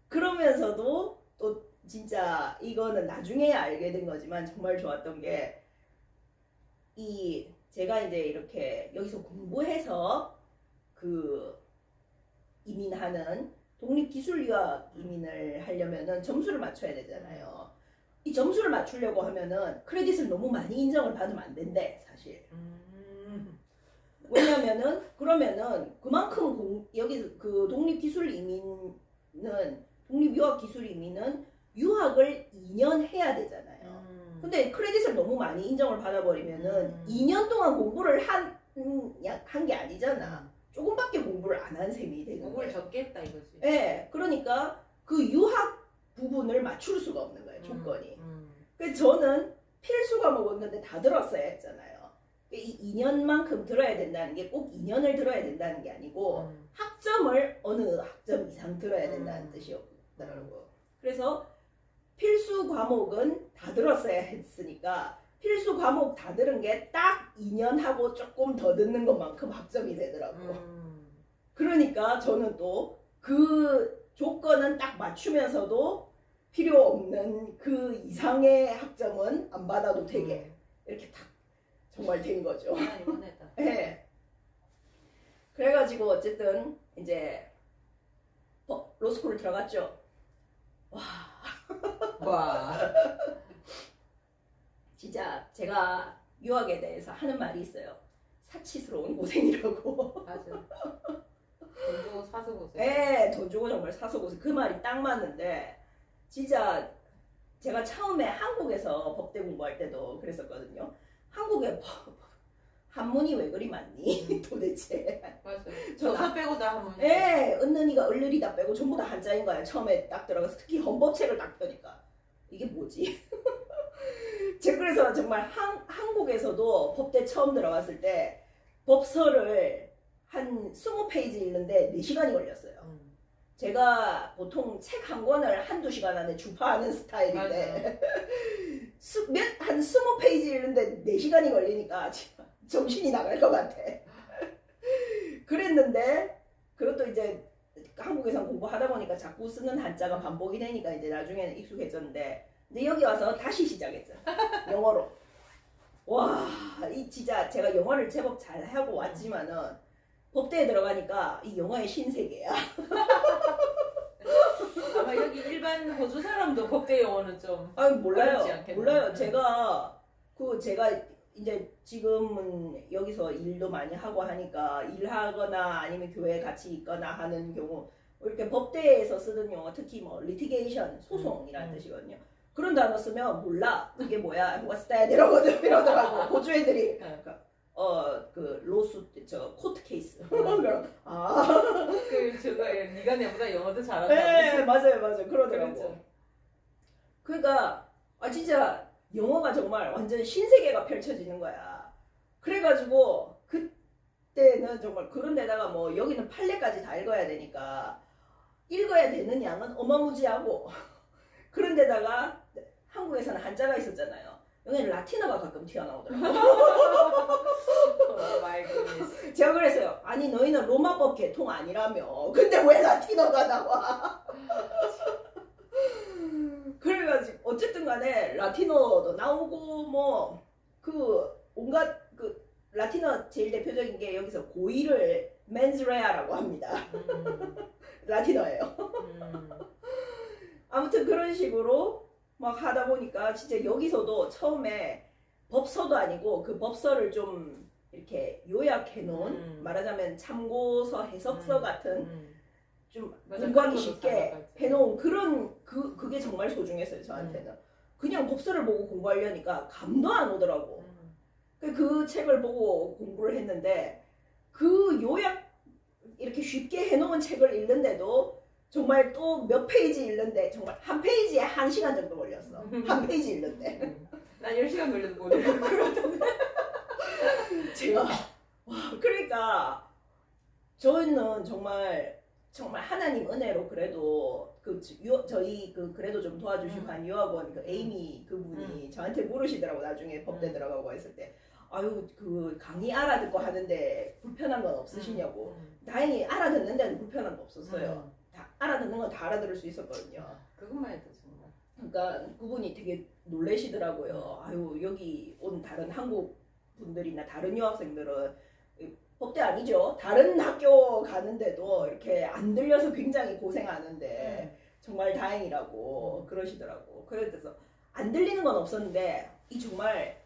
그러면서도 또 진짜 이거는 나중에야 알게 된 거지만 정말 좋았던 게 제가 이제 이렇게 여기서 공부해서 그 이민하는 독립기술유학 이민을 하려면은 점수를 맞춰야 되잖아요. 이 점수를 맞추려고 하면은 크레딧을 너무 많이 인정을 받으면 안 된대, 사실. 왜냐면은 그러면은 그만큼 여기 그 독립기술 이민은 독립유학 기술 이민은 유학을 2년 해야 되잖아요. 근데 크레딧을 너무 많이 인정을 받아버리면은 2년 동안 공부를 한 게 아니잖아. 조금밖에 공부를 안 한 셈이 되는 거예요. 공부를 적게 했다 이거지. 네, 그러니까 그 유학 부분을 맞출 수가 없는 거예요, 조건이. 그래서 저는 필수 과목이었는데 다 들었어야 했잖아요. 이 2년만큼 들어야 된다는 게 꼭 2년을 들어야 된다는 게 아니고 학점을 어느 학점 이상 들어야 된다는 뜻이었더라고요. 그래서 필수 과목은 다 들었어야 했으니까 필수 과목 다 들은 게 딱 2년 하고 조금 더 듣는 것만큼 학점이 되더라고요. 그러니까 저는 또 그 조건은 딱 맞추면서도 필요 없는 그 이상의 학점은 안 받아도 되게 이렇게 딱 정말 된 거죠. 네. 그래가지고 어쨌든 이제 로스쿨을 들어갔죠. 와. 진짜 제가 유학에 대해서 하는 말이 있어요. 사치스러운 고생이라고. 맞아. 돈 주고 사서 고생. 네, 돈 주고 정말 사서 고생. 그 말이 딱 맞는데 진짜 제가 처음에 한국에서 법대 공부할 때도 그랬었거든요. 한국에 한문이 왜 그리 많니? 도대체. 맞아요. 저서 빼고 다 한문. 네, 은는이가 을르리다 빼고 전부 다 한자인 거야. 처음에 딱 들어가서 특히 헌법책을 딱 펴니까 이게 뭐지? 제가 그래서 정말 한국에서도 법대 처음 들어갔을 때 법서를 한 20페이지 읽는데 4시간이 걸렸어요. 제가 보통 책 한 권을 한두 시간 안에 주파하는 스타일인데 한 20페이지 읽는데 4시간이 걸리니까 정신이 나갈 것 같아. 그랬는데 그것도 이제 한국에서 공부하다 보니까 자꾸 쓰는 한자가 반복이 되니까 이제 나중에는 익숙해졌는데 근데 여기 와서 다시 시작했죠. 영어로. 와, 이 진짜 제가 영어를 제법 잘 하고 왔지만은 법대에 들어가니까 이 영어의 신세계야. 아마 여기 일반 호주 사람도 법대 영어는 좀 몰라요. 몰라요. 제가 이제 지금은 여기서 일도 많이 하고 하니까 일하거나 아니면 교회에 같이 있거나 하는 경우 이렇게 법대에서 쓰는 용어 특히 뭐 리티게이션 소송이라는 뜻이거든요. 그런 단어 쓰면 몰라. 그게 뭐야? What's that? 이러더라고. 호주 애들이. 그 로수 코트 케이스. 저거 네가 내보다 영어도 잘한다. 네, 맞아요. 그러더라고. 그렇죠. 그러니까 진짜 영어가 정말 완전 신세계가 펼쳐지는 거야. 그래가지고 그때는 정말 그런데다가 뭐 여기는 판례까지 다 읽어야 되니까 읽어야 되는 양은 어마무지하고 그런데다가 한국에서는 한자가 있었잖아요. 여기는 라틴어가 가끔 튀어나오더라고요. 제가 그랬어요. 아니 너희는 로마법 계통 아니라며. 근데 왜 라틴어가 나와? 그래가지고 어쨌든 간에 라틴어도 나오고 뭐 그 온갖 그 라틴어 제일 대표적인 게 여기서 고의를 맨스레아라고 합니다. 라틴어예요. 아무튼 그런 식으로 막 하다 보니까 진짜 여기서도 처음에 법서도 아니고 그 법서를 좀 이렇게 요약해 놓은 말하자면 참고서 해석서 같은 좀 공부하기 쉽게 해놓은 그게 정말 소중했어요 저한테는. 그냥 법서를 보고 공부하려니까 감도 안 오더라고. 그 책을 보고 공부를 했는데 그 요약 이렇게 쉽게 해놓은 책을 읽는데도 정말 또 몇 페이지 읽는데 정말 한 페이지에 1시간 정도 걸렸어. 한 페이지 읽는데. 난 10시간 걸려도 못 읽어. 그러던데. 제가 그러니까 저는 정말 하나님 은혜로 그래도 저희 그래도 좀 도와주시고 한 유학원 그 에이미 그분이 저한테 물으시더라고. 나중에 법대 들어가고 했을 때 아유 그 강의 알아듣고 하는데 불편한 건 없으시냐고. 다행히 알아듣는 데는 불편한 거 없었어요. 다 알아듣는 건 다 알아들을 수 있었거든요. 그것만 해도 정말. 그러니까 그분이 되게 놀라시더라고요. 아유 여기 온 다른 한국 분들이나 다른 유학생들은 법대 아니죠. 다른 학교 가는데도 이렇게 안 들려서 굉장히 고생하는데 정말 다행이라고 그러시더라고. 그래서 안 들리는 건 없었는데 이 정말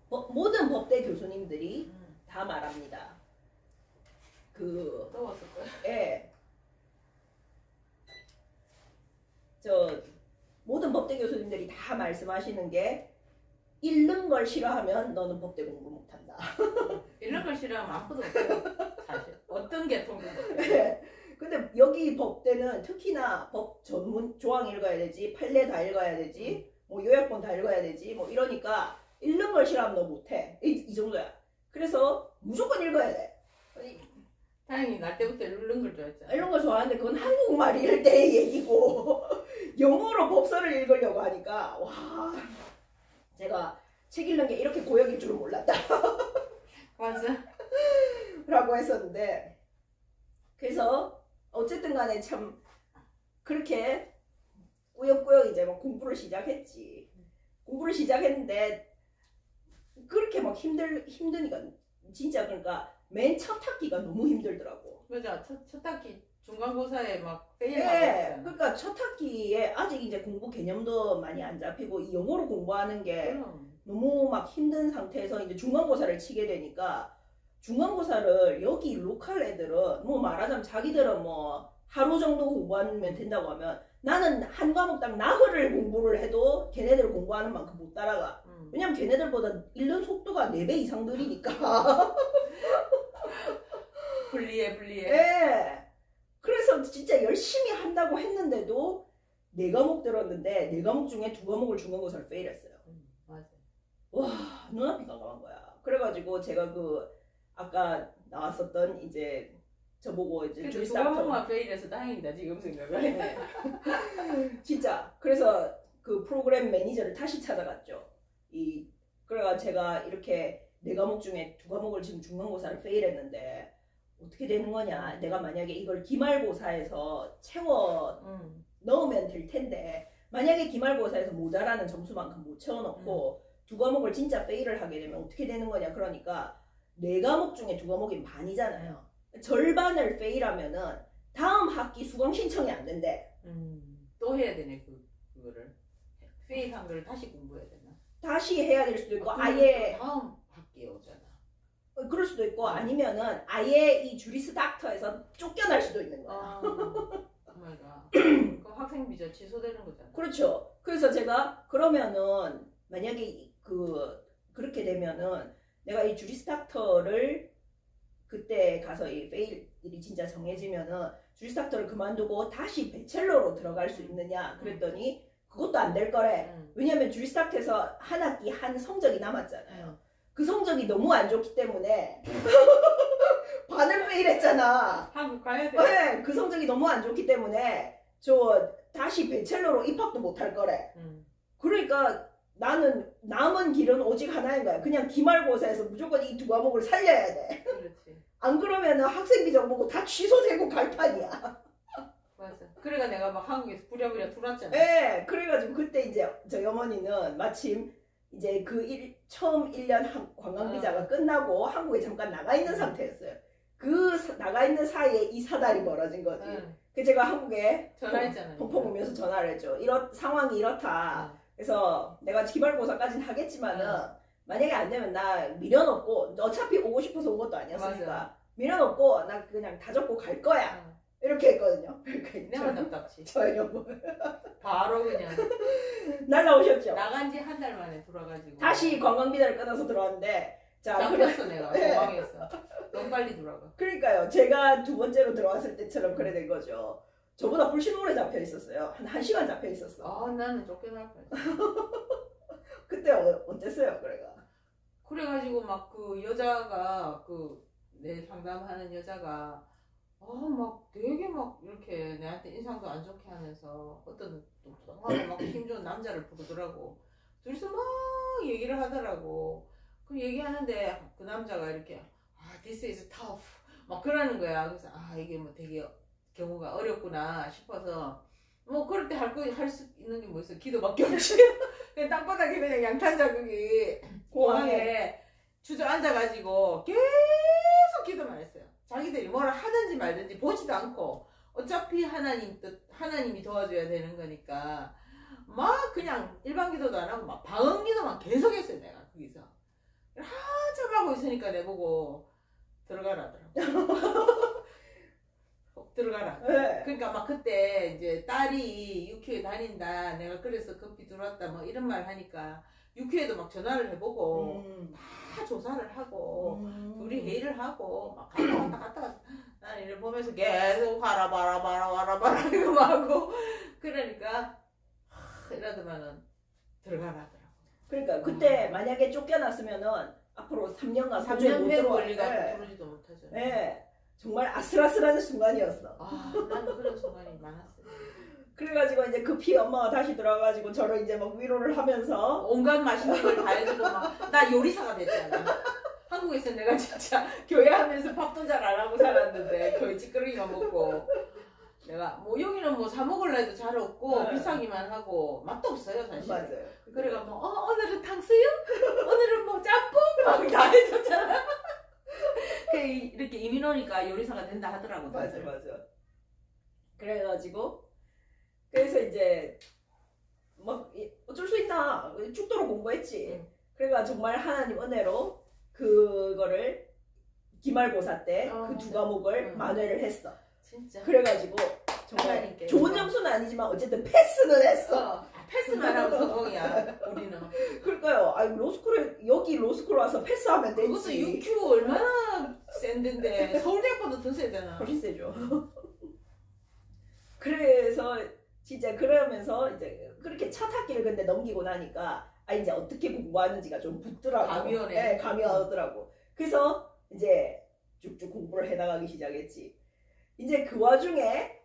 모든 법대 교수님들이 다 말합니다. 그 더웠을 거야. 예. 모든 법대 교수님들이 다 말씀하시는 게 읽는 걸 싫어하면 너는 법대 공부 못한다. 읽는 걸 싫어하면 아무도 없어요. 사실 어떤 계통도 못해요. 네. 근데 여기 법대는 특히나 법 전문 조항 읽어야 되지, 판례 다 읽어야 되지, 뭐 요약본 다 읽어야 되지, 뭐 이러니까 읽는 걸 싫어하면 너 못해. 이 정도야. 그래서 무조건 읽어야 돼. 다행히 날 때부터 읽는 걸 좋아했잖아. 이런 거 좋아하는데 그건 한국말 읽을 때의 얘기고 영어로 법서를 읽으려고 하니까 와 제가 책 읽는 게 이렇게 고역일 줄은 몰랐다. 맞아. 라고 했었는데 그래서 어쨌든 간에 참 그렇게 꾸역꾸역 이제 막 공부를 시작했지. 공부를 시작했는데 그렇게 막 힘드니까 진짜 그러니까 맨 첫 학기가 너무 힘들더라고. 맞아. 첫 학기 중간고사에 막 페일하고 네, 했잖아. 그러니까 첫 학기에 아직 이제 공부 개념도 많이 안 잡히고 이 영어로 공부하는 게 너무 막 힘든 상태에서 이제 중간고사를 치게 되니까 중간고사를 여기 로컬 애들은 뭐 말하자면 자기들은 뭐 하루 정도 공부하면 된다고 하면 나는 한 과목당 나흘을 공부를 해도 걔네들 공부하는 만큼 못 따라가. 왜냐면 걔네들보다 읽는 속도가 4배 이상 느리니까. 불리해. 네. 그래서 진짜 열심히 한다고 했는데도 4과목 들었는데 4과목 중에 2과목을 중간고사를 페일했어요. 맞아. 와 눈앞이 깜깜한 거야. 그래가지고 제가 그 아까 나왔었던 이제 저보고 이제 그래도 2과목만 페일해서 다행이다 지금 생각을. 네. 진짜 그래서 그 프로그램 매니저를 다시 찾아갔죠. 그래가 제가 이렇게 4과목 중에 2과목을 지금 중간고사를 페일했는데 어떻게 되는 거냐. 내가 만약에 이걸 기말고사에서 채워 넣으면 될 텐데 만약에 기말고사에서 모자라는 점수만큼 못 채워넣고 2과목을 진짜 페일을 하게 되면 어떻게 되는 거냐. 그러니까 4과목 중에 2과목이 반이잖아요. 절반을 페일하면은 다음 학기 수강 신청이 안 된대. 또 해야 되네 그거를. 페일한 걸 다시 공부해야 되나? 다시 해야 될 수도 있고 아예 다음 학기에 오잖아. 그럴 수도 있고 아니면은 아예 이 주리스 닥터에서 쫓겨날 수도 있는 거야. 정말가. 그럼 학생 비자 취소되는 거잖아. 그렇죠. 그래서 제가 그러면은 만약에 그렇게 되면은 내가 이 주리스 닥터를 그때 가서 이 페일이 진짜 정해지면은 주리스 닥터를 그만두고 다시 배첼러로 들어갈 수 있느냐 그랬더니 그것도 안 될 거래. 왜냐면 주리스 닥터에서 한 학기 한 성적이 남았잖아요. 그 성적이 너무 안 좋기 때문에 반을 페일했잖아. 한국 가야 돼. 네, 그 성적이 너무 안 좋기 때문에 저 다시 배첼러로 입학도 못 할 거래. 그러니까 나는 남은 길은 오직 하나인 거야. 그냥 기말고사에서 무조건 이 2과목을 살려야 돼. 그렇지. 안 그러면 학생비 정보고 다 취소되고 갈 판이야. 맞아. 그래가 내가 막 한국에서 부랴부랴 들어왔잖아. 네, 그래가지고 그때 이제 저희 어머니는 마침 이제 처음 1년 관광비자가 끝나고 한국에 잠깐 나가 있는 상태였어요. 나가 있는 사이에 이 사달이 벌어진 거지. 그 제가 한국에 전화했잖아요. 펑펑 울면서 전화를 했죠. 상황이 이렇다. 그래서 내가 기말고사까지는 하겠지만은 만약에 안 되면 나 미련 없고 어차피 오고 싶어서 온 것도 아니었으니까 맞아. 미련 없고 나 그냥 다 접고 갈 거야. 이렇게 했거든요. 내가 답답지. 저희 여보 바로 그냥 날라오셨죠. 나간 지 한 달 만에 돌아가지고 다시 관광비자를 끊어서 들어왔는데 잡혔어 내가 공항에서. 너무 빨리 돌아가. 그러니까요. 제가 2번째로 들어왔을 때처럼 그래 된 거죠. 저보다 훨씬 오래 잡혀 있었어요. 한 1시간 잡혀 있었어. 나는 쫓겨날 뻔. 그때 어땠어요, 그래가? 그래가지고 막 그 여자가 내 상담하는 여자가 막 되게 막 이렇게 내한테 인상도 안 좋게 하면서 어떤 똑똑하고 막 힘 좋은 남자를 부르더라고. 둘이서 막 얘기를 하더라고. 그 얘기하는데 그 남자가 이렇게 this is tough 막 그러는 거야. 그래서 이게 뭐 되게 경우가 어렵구나 싶어서 뭐 그럴 때 할 수 있는 게 뭐 있어? 기도밖에 없지. 그냥 땅바닥에 그냥 양탄 자국이 공항에 주저앉아가지고 계속 기도만 했어요. 자기들이 뭐를 하든지 말든지 보지도 않고 어차피 하나님이 도와줘야 되는 거니까 막 그냥 일반 기도도 안 하고 막 방언 기도만 계속 했어요. 내가 거기서 한참 하고 있으니까 내보고 들어가라더라고. 들어가라. 네. 그러니까 막 그때 이제 딸이 육교에 다닌다. 내가 그래서 급히 들어왔다. 뭐 이런 말 하니까 육교에도 막 전화를 해보고 다 조사를 하고 둘이 회의를 하고 막 갔다. 나는 이를 보면서 계속 와라 이거 하고 그러니까 이러더만은 들어가라더라고. 그러니까 그때 만약에 쫓겨났으면은 앞으로 3년간 3년 회 걸리가 들어오지도 못하죠. 네. 정말 아슬아슬한 순간이었어. 나는 그런 순간이 많았어요. 그래가지고 이제 급히 엄마가 다시 들어와가지고 저를 이제 막 위로를 하면서 온갖 맛있는 걸 다 해주고 막 나 요리사가 됐잖아. 한국에서 내가 진짜 교회 하면서 밥도 잘 안 하고 살았는데 교회 찌끄러기만 먹고 내가 뭐 여기는 뭐 사 먹을라 해도 잘 없고 비싸기만 하고 맛도 없어요 사실. 맞아요. 그래가 뭐 오늘은 탕수육? 오늘은 뭐 짬뽕? 막 다 해줬잖아. 이렇게 이민 오니까 요리사가 된다 하더라고. 맞아. 그래가지고 그래서 이제 막 어쩔 수 있나 죽도록 공부했지. 그래가 정말 하나님 은혜로 그거를 기말고사 때 그 두 과목을 만회를 했어. 진짜. 그래가지고 정말 좋은 점수는 아니지만 어쨌든 패스는 했어. 패스만 하면 성공이야 우리는. 그러니까요. 여기 로스쿨 와서 패스하면 되지. 그것도 UQ 얼마나 센 데인데 서울대학보다 더 세잖아. 훨씬 세죠. 그래서 진짜 그러면서 이제 그렇게 첫 학기를 근데 넘기고 나니까 이제 어떻게 공부하는지가 좀 붙더라고. 감이 오네. 네, 감이 오더라고. 그래서 이제 쭉쭉 공부를 해나가기 시작했지. 이제 그 와중에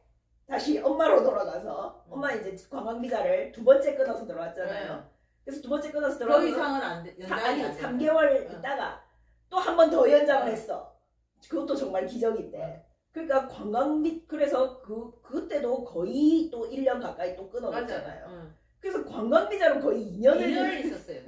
다시 엄마로 돌아가서 엄마 이제 관광비자를 2번째 끊어서 들어왔잖아요. 그래서 2번째 끊어서 들어와서 더 이상은 안 돼. 연장이 안 돼. 3개월 있다가 또 한 번 더 연장을 했어. 그것도 정말 기적인데. 그러니까 관광비 그래서 그때도 거의 또 1년 가까이 또 끊어놨잖아요. 그래서 관광비자로 거의 2년을 있었어요.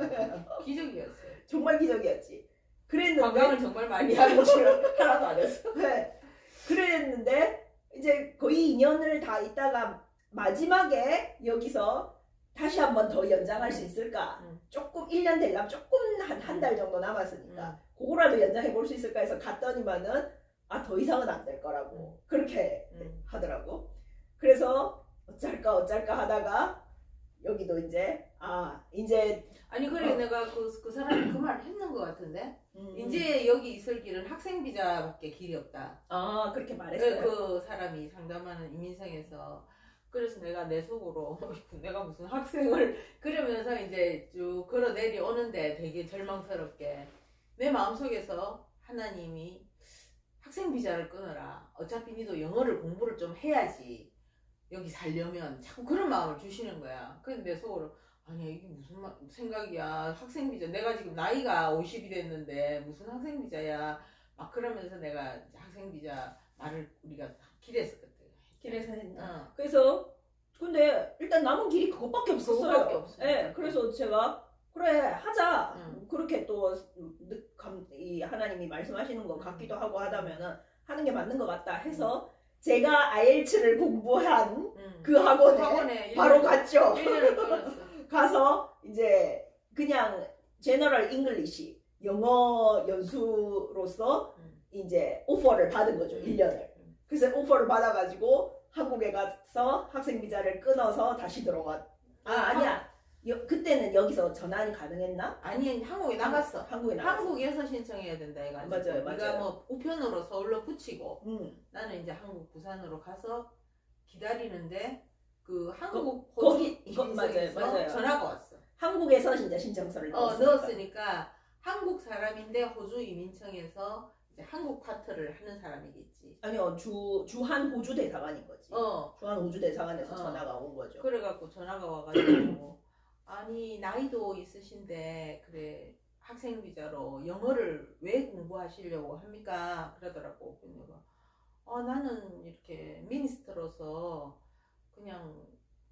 기적이었어요. 정말 기적이었지. 그랬는데 관광을 정말 많이 하는 줄 하나도 안 했어. 네. 그랬는데 이제 거의 2년을 다 있다가 마지막에 여기서 다시 한 번 더 연장할 수 있을까? 조금 1년 되려면 조금 한 달 정도 남았으니까 그거라도 연장해 볼 수 있을까 해서 갔더니만은 더 이상은 안 될 거라고 그렇게 하더라고. 그래서 어쩔까 하다가 여기도 이제 아니 그래 내가 그 사람이 그 말을 했는 것 같은데 이제 여기 있을 길은 학생 비자밖에 길이 없다. 그렇게 말했어요. 그 사람이 상담하는 이민성에서. 그래서 내가 내 속으로 내가 무슨 학생을 그러면서 이제 쭉 걸어 내려오는데 되게 절망스럽게 내 마음속에서 하나님이 학생 비자를 끊어라. 어차피 니도 영어를 공부를 좀 해야지 여기 살려면 자꾸 그런 마음을 주시는 거야. 그래서 내 속으로 아니야 이게 무슨 생각이야. 학생 비자 내가 지금 나이가 50이 됐는데 무슨 학생 비자야. 막 그러면서 내가 학생 비자 말을 우리가 길했었거든. 길에서 했나? 그래서 근데 일단 남은 길이 그것밖에 없었어요. 네, 그래서 제가 그래 하자. 그렇게 또 이 하나님이 말씀하시는 거 같기도 하고 하다면은 하는 게 맞는 것 같다 해서 제가 IELTS를 공부한 그 학원에 바로 갔죠. 1년을 끊었어. 가서 이제 그냥 제너럴 잉글리시 영어 연수로서 이제 오퍼를 받은 거죠. 1년을. 그래서 오퍼를 받아가지고 한국에 가서 학생 비자를 끊어서 다시 들어가. 아니야. 그때는 여기서 전환이 가능했나? 아니 한국에 나갔어. 한국에서 신청해야 된다 해가지고. 맞아요. 네가 뭐 우편으로 서울로 붙이고 나는 이제 한국 부산으로 가서 기다리는데 그 한국 맞아요. 전화가 왔어. 한국에서 진짜 신청서를 넣었으니까 한국 사람인데 호주 이민청에서 이제 한국 파트를 하는 사람이겠지. 아니요, 주한 호주 대사관인 거지. 주한 호주 대사관에서 전화가 온 거죠. 그래갖고 전화가 와가지고 아니 나이도 있으신데 그래 학생 비자로 영어를 왜 공부하시려고 합니까? 그러더라고. 그래서 나는 이렇게 미니스터로서 그냥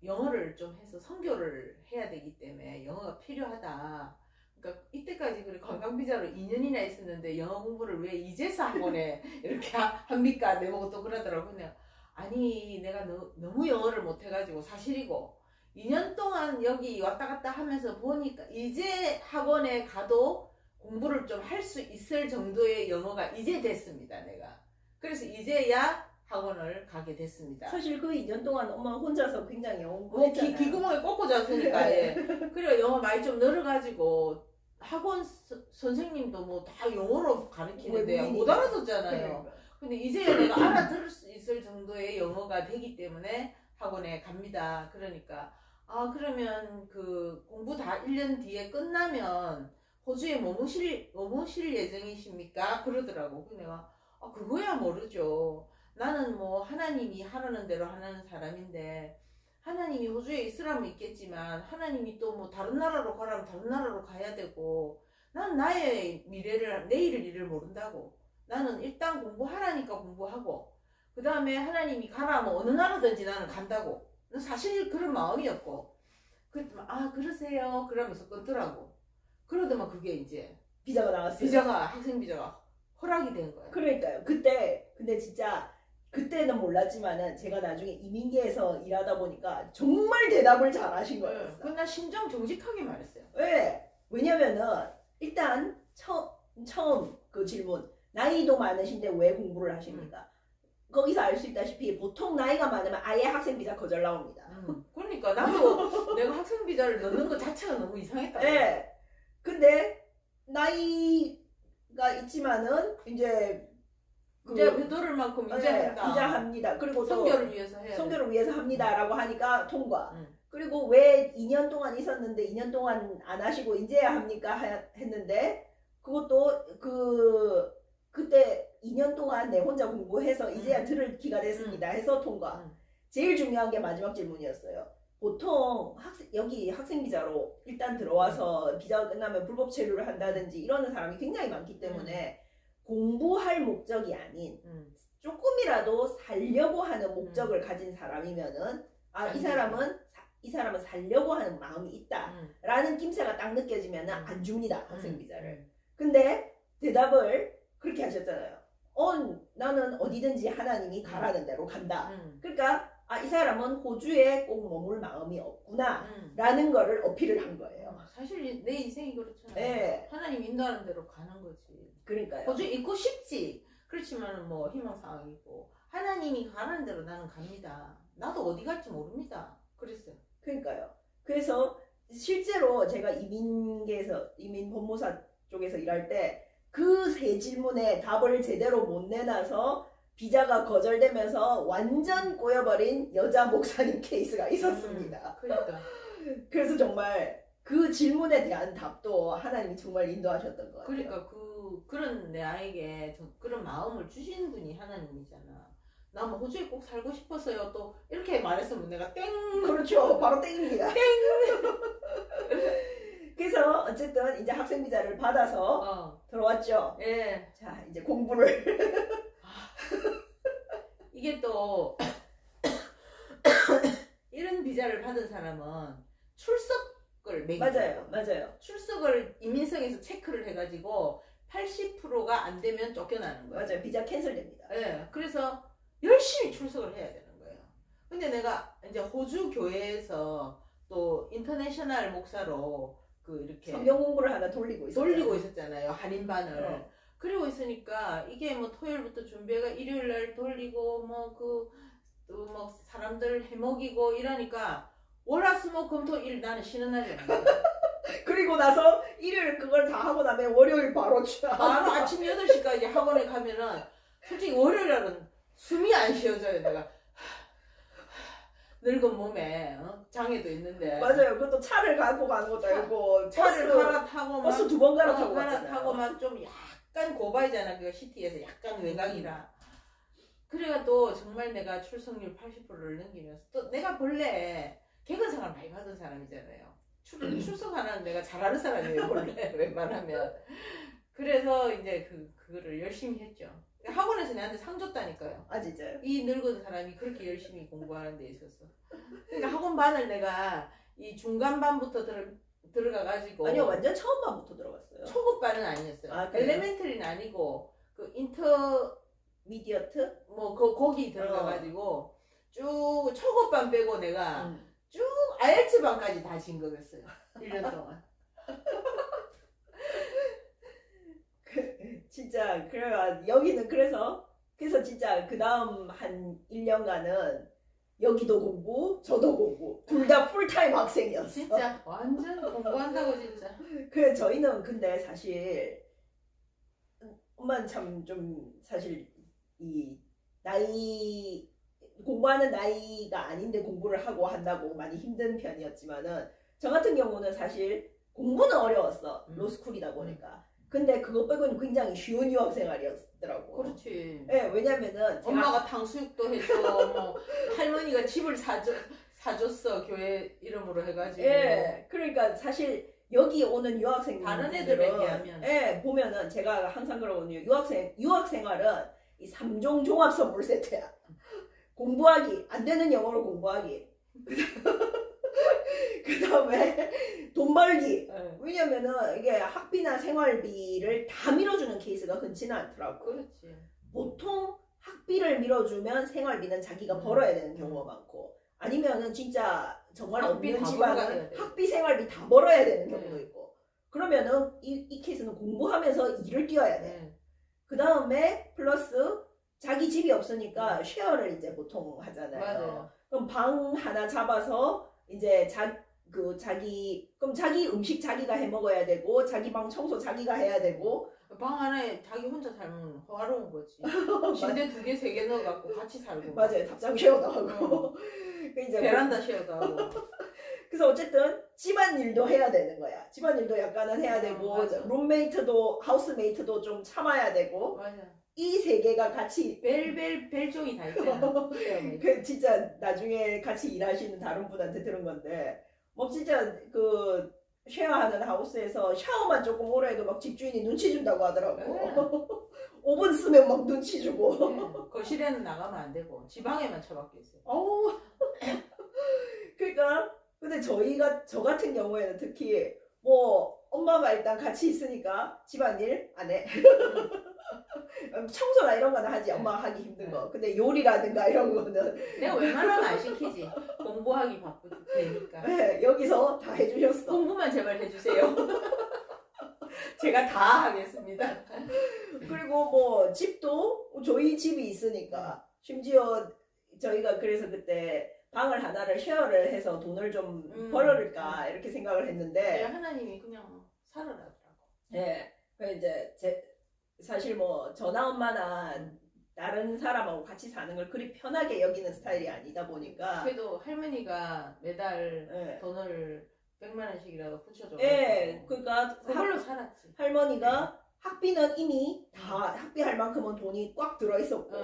영어를 좀 해서 선교를 해야 되기 때문에 영어가 필요하다. 그러니까 이때까지 그래 관광 비자로 2년이나 있었는데 영어 공부를 왜 이제서 학원에 이렇게 합니까? 내보고 또 그러더라고. 그냥 아니 내가 너무 영어를 못해가지고 사실이고 2년 동안 여기 왔다 갔다 하면서 보니까 이제 학원에 가도 공부를 좀 할 수 있을 정도의 영어가 이제 됐습니다. 내가. 그래서 이제야 학원을 가게 됐습니다. 사실 그 2년 동안 엄마 혼자서 굉장히 영어 공부했잖아요. 귀구멍에 꽂고 잤으니까. 예. 그래 영어 많이 좀 늘어가지고 학원 선생님도 뭐 다 영어로 가르치는데 못 알아듣잖아요. 근데 이제 내가 알아들을 수 있을 정도의 영어가 되기 때문에 학원에 갑니다. 그러니까 그러면 그 공부 다 1년 뒤에 끝나면 호주에 머무실 예정이십니까? 그러더라고. 그래서 내가 그거야 모르죠. 나는 뭐 하나님이 하라는 대로 하는 사람인데 하나님이 호주에 있으라면 있겠지만 하나님이 또 뭐 다른 나라로 가라면 다른 나라로 가야 되고 난 나의 미래를 내일을 일을 모른다고. 나는 일단 공부하라니까 공부하고 그 다음에 하나님이 가라면 어느 나라든지 나는 간다고. 사실 그런 마음이었고 그랬더니 그러세요 그러면서 끊더라고. 그러더만 그게 이제 비자가 나왔어요. 비자가 학생 비자가 허락이 된 거예요. 그러니까요. 그때 근데 진짜 그때는 몰랐지만은 제가 나중에 이민계에서 일하다 보니까 정말 대답을 잘 하신 거였어요. 나 심정 정직하게 말했어요. 왜? 왜냐면은 일단 처음 그 질문 나이도 많으신데 왜 공부를 하십니까? 거기서 알 수 있다시피 보통 나이가 많으면 아예 학생 비자 거절 나옵니다. 그러니까 나도 내가 학생 비자를 넣는 것 자체가 너무 이상했다. 네. 근데 나이가 있지만은 이제 배도를 만큼 인정한다. 인정합니다. 그리고 선교를 위해서 해야 선교를 위해서 합니다라고 하니까 통과. 그리고 왜 2년 동안 있었는데 2년 동안 안 하시고 이제야 합니까? 했는데 그것도 그때 2년 동안 내 혼자 공부해서 이제야 들을 기가 됐습니다. 해서 통과. 제일 중요한 게 마지막 질문이었어요. 보통 여기 학생 비자로 일단 들어와서 비자가 끝나면 불법 체류를 한다든지 이러는 사람이 굉장히 많기 때문에 공부할 목적이 아닌 조금이라도 살려고 하는 목적을 가진 사람이면은 이 사람은 살려고 하는 마음이 있다라는 낌새가 딱 느껴지면은 안 줍니다. 학생 비자를. 근데 대답을 그렇게 하셨잖아요. 나는 어디든지 하나님이 가라는 대로 간다. 그러니까 이 사람은 호주에 꼭 머물 마음이 없구나 라는 거를 어필을 한 거예요. 사실 내 인생이 그렇잖아요. 네. 하나님 인도하는 대로 가는 거지. 그러니까요. 호주에 있고 싶지. 그렇지만 뭐 희망사항이고 하나님이 가라는 대로 나는 갑니다. 나도 어디 갈지 모릅니다. 그랬어요. 그러니까요. 그래서 실제로 제가 이민 법무사 쪽에서 일할 때 그 세 질문에 답을 제대로 못 내놔서 비자가 거절되면서 완전 꼬여버린 여자 목사님 케이스가 있었습니다. 그러니까. 그래서 정말 그 질문에 대한 답도 하나님이 정말 인도하셨던 것 같아요. 그러니까 그런 내 아이에게 그런 마음을 주신 분이 하나님이잖아. 나 뭐 호주에 꼭 살고 싶었어요. 또 이렇게 말했으면 내가 땡. 그렇죠. 바로 땡입니다. 땡. 그래서 어쨌든 이제 학생 비자를 받아서 들어왔죠. 예. 자 이제 공부를. 이게 또 이런 비자를 받은 사람은 출석을 매기죠. 맞아요. 출석을 이민성에서 체크를 해가지고 80%가 안 되면 쫓겨나는 거예요. 맞아요. 비자 캔슬됩니다. 예. 그래서 열심히 출석을 해야 되는 거예요. 근데 내가 이제 호주 교회에서 또 인터내셔널 목사로 이렇게 성경 공부를 하나 돌리고 있었잖아요. 한인반을. 그리고 있으니까 이게 뭐 토요일부터 준비해가 일요일날 돌리고 뭐 사람들 해먹이고 이러니까 월화수목금토일 나는 쉬는 날이 없는 거야. 그리고 나서 일요일 그걸 다 하고 나면 월요일 바로 아침 8시까지 학원에 가면은 솔직히 월요일날은 숨이 안 쉬어져요. 내가 늙은 몸에 장애도 있는데. 맞아요. 그것도 차를 갖고 가는 것도 아니고 차를 갈아타고 버스 2번 갈아타고 갈아타고 막 좀 약간 고바이잖아. 그 시티에서 약간 외곽이라. 그래가 또 정말 내가 출석률 80%를 넘기면서 또 내가 본래 개근 생활 많이 받은 사람이잖아요. 출석하는 내가 잘하는 사람이에요 원래 웬만하면. 그래서 이제 그거를 열심히 했죠. 학원에서 내한테 상 줬다니까요. 아 진짜요? 이 늙은 사람이 그렇게 열심히 공부하는 데 있어서. 그러니까 학원반을 내가 이 중간반부터 들어가가지고. 아니요, 완전 처음 반부터 들어갔어요. 초급반은 아니었어요. 아, 엘레멘터리는 아니고 그 인터 미디어트? 뭐 거기 들어가가지고 쭉 초급반 빼고 내가 쭉 IELTS 반까지 다 진급했어요. 1년 동안. 진짜 그래요. 여기는 그래서 진짜 그 다음 한 1년간은 여기도 공부, 저도 공부, 둘 다 풀타임 학생이었어. 진짜 완전 공부한다고 진짜. 그래 저희는 근데 사실 엄마는 참 좀 사실 이 나이 공부하는 나이가 아닌데 공부를 하고 한다고 많이 힘든 편이었지만은 저 같은 경우는 사실 공부는 어려웠어. 로스쿨이다 보니까. 근데 그거 빼고는 굉장히 쉬운 유학 생활이었더라고. 그렇지. 네, 왜냐면은 엄마가 탕수육도 해줘, 뭐 할머니가 집을 사줬어 교회 이름으로 해가지고. 예, 그러니까 사실 여기 오는 유학생들 다른 애들에 비하면. 예, 보면은 제가 항상 그러거든요. 유학 생활은 이 3종 종합 선물 세트야. 공부하기, 안 되는 영어로 공부하기. 그 다음에 돈 벌기. 네. 왜냐면은 이게 학비나 생활비를 다 밀어주는 케이스가 흔치는 않더라고. 그렇지. 보통 학비를 밀어주면 생활비는 자기가 벌어야 되는 경우가 많고, 아니면은 진짜 정말 없는 집안은 학비 생활비 다 벌어야 되는 경우도 있고. 그러면은 이 케이스는 공부하면서 일을 뛰어야 돼. 그 다음에 플러스 자기 집이 없으니까 쉐어를 이제 보통 하잖아요. 맞아요. 그럼 방 하나 잡아서 이제 그럼 자기 음식 자기가 해 먹어야 되고, 자기 방 청소 자기가 해야 되고. 방 안에 자기 혼자 살면 화로운 거지. 침대 2개, 3개 넣어갖고 같이 살고. 맞아요. 답장 쉐어도 하고. 이제 베란다 쉐어도 하고. 그래서 어쨌든 집안일도 해야 되는 거야. 집안일도 약간은 해야 되고, 룸메이트도, 하우스메이트도 좀 참아야 되고. 맞아. 이 3개가 같이 벨종이 다 있잖아. 그 진짜 나중에 같이 일하시는 다른 분한테 들은 건데, 뭐 진짜 그 쉐어하는 하우스에서 샤워만 조금 오래 해도 막 집주인이 눈치 준다고 하더라고. 5분 쓰면 막 눈치 주고. 거실에는 나가면 안 되고 지방에만 처박혀 있어요. 그러니까 근데 저 같은 경우에는 특히 뭐 엄마가 일단 같이 있으니까 집안일 안 해. 청소나 이런 거는 하지. 엄마가 하기 힘든 거. 근데 요리라든가 이런 거는 내가 웬만하면 안 시키지. 공부하기 바쁘니까. 네, 여기서 다 해주셨어. 공부만 제발 해주세요. 제가 다 하겠습니다. 그리고 뭐 집도 저희 집이 있으니까, 심지어 저희가 그래서 그때 방을 하나를 쉐어를 해서 돈을 좀 벌어올까 이렇게 생각을 했는데, 하나님이 그냥 살아라더라고. 네, 이제 사실 뭐 저나 엄마나 다른 사람하고 같이 사는 걸 그리 편하게 여기는 스타일이 아니다 보니까. 그래도 할머니가 매달 돈을 100만 원씩이라도 붙여줘. 예, 그러니까 그걸로 살았지. 할머니가 학비는 이미 다 학비할 만큼은 돈이 꽉 들어 있었고,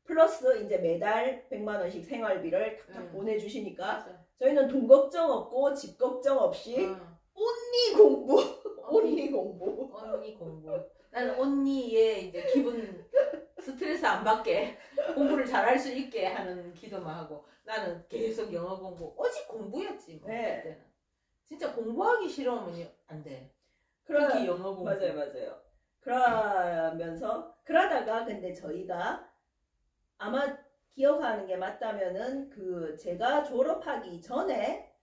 플러스 이제 매달 100만 원씩 생활비를 탁탁 보내주시니까, 맞아. 저희는 돈 걱정 없고 집 걱정 없이 언니 공부. 언니 공부. 나는 언니의 이제 기분 스트레스 안 받게 공부를 잘할 수 있게 하는 기도만 하고, 나는 계속 영어 공부. 오직 공부였지 뭐. 네. 그때는 진짜 공부하기 싫으면 안 돼. 특히 영어 공부. 맞아요. 그러다가 근데 저희가 아마 기억하는 게 맞다면은 그 제가 졸업하기 전에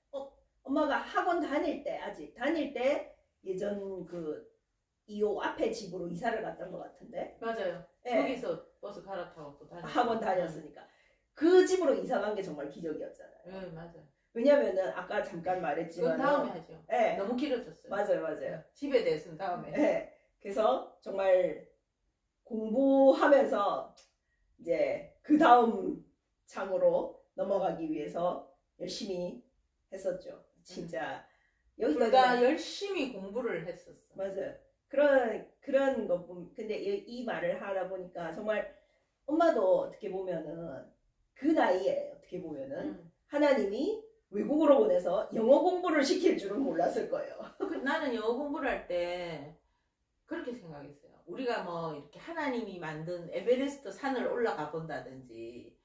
엄마가 학원 다닐 때 예전 그 이호 앞에 집으로 이사를 갔던 것 같은데. 맞아요. 네. 거기서 버스 갈아타고 또 학원 다녔으니까 그 집으로 이사 간 게 정말 기적이었잖아요. 네, 맞아요. 왜냐면은 아까 잠깐 말했지만 그건 다음에 하죠. 네. 너무 길어졌어요. 맞아요. 집에 대해서는 다음에. 네. 그래서 정말 공부하면서 이제 그 다음 장으로 넘어가기 위해서 열심히 했었죠. 진짜 여기가 열심히 공부를 했었어. 맞아요. 그런 거 보면, 근데 이 말을 하다 보니까 정말 엄마도 어떻게 보면은 그 나이에 어떻게 보면은 하나님이 외국어로 보내서 영어 공부를 시킬 줄은 몰랐을 거예요. 나는 영어 공부를 할 때 그렇게 생각했어요. 우리가 뭐 이렇게 하나님이 만든 에베레스트 산을 올라가 본다든지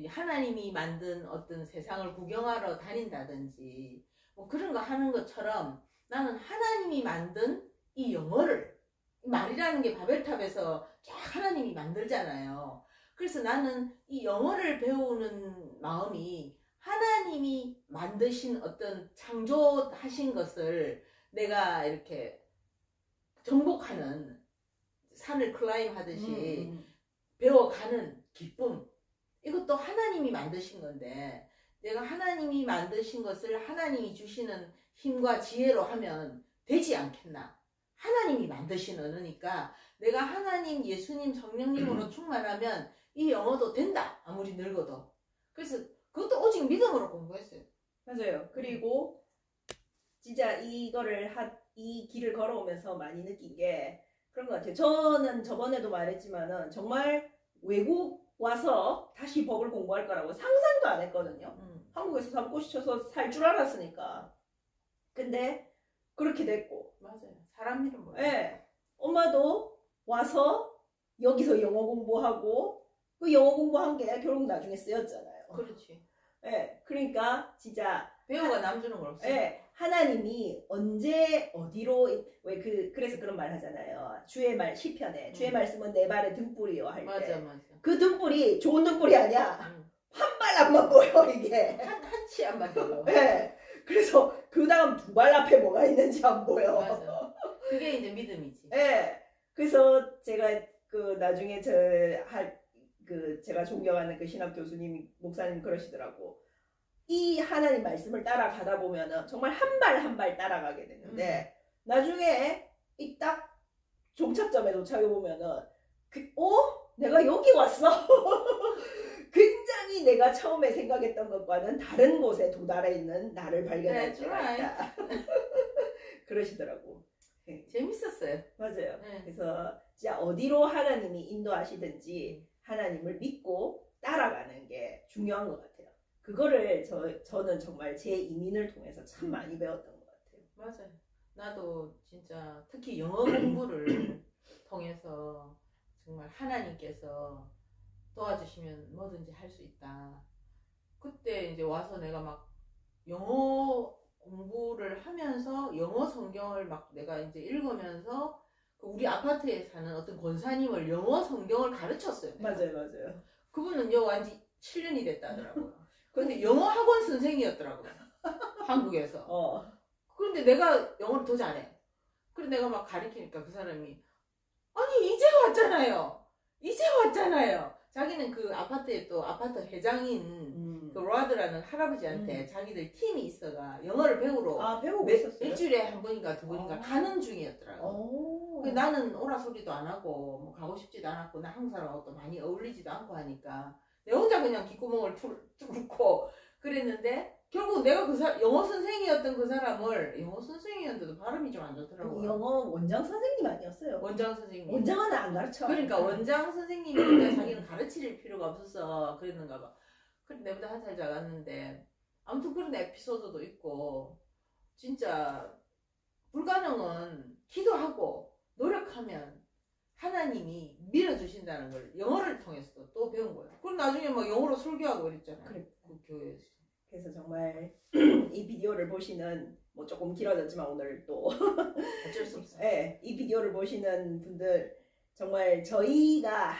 하나님이 만든 어떤 세상을 구경하러 다닌다든지 뭐 그런 거 하는 것처럼 나는 하나님이 만든 이 영어를, 말이라는 게 바벨탑에서 쫙 하나님이 만들잖아요. 그래서 나는 이 영어를 배우는 마음이 하나님이 만드신 어떤 창조하신 것을 내가 이렇게 정복하는, 산을 클라임 하듯이 배워가는 기쁨, 이것도 하나님이 만드신 건데 내가 하나님이 만드신 것을 하나님이 주시는 힘과 지혜로 하면 되지 않겠나. 하나님이 만드신 언어니까 내가 하나님, 예수님, 성령님으로 충만하면 이 영어도 된다. 아무리 늙어도. 그래서 그것도 오직 믿음으로 공부했어요. 맞아요. 그리고 진짜 이 길을 걸어오면서 많이 느낀 게 그런 것 같아요. 저는 저번에도 말했지만은 정말 외국 와서 다시 법을 공부할 거라고 상상도 안 했거든요. 한국에서 삼고 시쳐서 살 줄 알았으니까. 근데 그렇게 됐고. 맞아요. 사람 일은 뭐예요? 네. 엄마도 와서 여기서 영어 공부하고 그 영어 공부한 게 결국 나중에 쓰였잖아요. 그렇지. 네. 그러니까 진짜 배우가 남주는 걸 없어요. 네. 하나님이 언제 어디로 그래서 그런 말 하잖아요. 주의 말 시편에 주의 말씀은 내 발의 등불이요 할 때. 맞아. 그 등불이 좋은 등불이 아니야. 한 발 앞만 보여 이게. 한 치 앞만 보여. 네. 그래서 그 다음 두 발 앞에 뭐가 있는지 안 보여. 맞아. 그게 이제 믿음이지. 네. 그래서 제가 그 나중에 제가 존경하는 그 신학 교수님 목사님 그러시더라고. 이 하나님 말씀을 따라가다 보면은 정말 한 발 한 발 따라가게 되는데 나중에 이 딱 종착점에 도착해 보면은 내가 여기 왔어. 굉장히 내가 처음에 생각했던 것과는 다른 곳에 도달해 있는 나를 발견할 수가 있다. 그러시더라고. 재밌었어요. 맞아요. 네. 그래서 진짜 어디로 하나님이 인도하시든지 하나님을 믿고 따라가는 게 중요한 것 같아요. 그거를 저는 정말 제 이민을 통해서 참 많이 배웠던 것 같아요. 맞아요. 나도 진짜 특히 영어 공부를 통해서 정말 하나님께서 도와주시면 뭐든지 할 수 있다. 그때 이제 와서 내가 막 영어 공부를 하면서 영어 성경을 막 내가 이제 읽으면서 우리 아파트에 사는 어떤 권사님을 영어 성경을 가르쳤어요. 내가. 맞아요. 그분은 완지 7년이 됐다 하더라고요. 근데 영어 학원 선생이었더라고요. 한국에서. 그런데 내가 영어를 더 잘해. 그래서 내가 막 가르치니까 그 사람이 아니 이제 왔잖아요. 자기는 그 아파트에 또 아파트 회장인 그 로아드라는 할아버지한테 자기들 팀이 있어가 영어를 배우러 배우고 있었어요? 일주일에 한 번인가 두 번인가 가는 중이었더라고. 나는 오라 소리도 안 하고 뭐 가고 싶지도 않았고 나 한국 사람하고 또 많이 어울리지도 않고 하니까 내 혼자 그냥 귓구멍을 뚫고 그랬는데 결국 내가 영어 선생이었던 그 사람을 영어 선생이었는데도 발음이 좀 안 좋더라고요. 영어 원장 선생님 아니었어요? 원장 선생님. 원장은 안 가르쳐. 그러니까 원장 선생님이니까 자기는 가르칠 필요가 없어서 그랬는가 봐. 그래서 내보다 한 살 작았는데 아무튼 그런 에피소드도 있고 진짜 불가능은 기도하고 노력하면 하나님이 밀어주신다는 걸 영어를 통해서도 또 배운 거예요. 그럼 나중에 막 영어로 설교하고 그랬잖아요. 그래. 그 교회에서. 그래서 정말 이 비디오를 보시는 뭐 조금 길어졌지만 오늘 또 어쩔 수 없어요. 네, 이 비디오를 보시는 분들 정말 저희가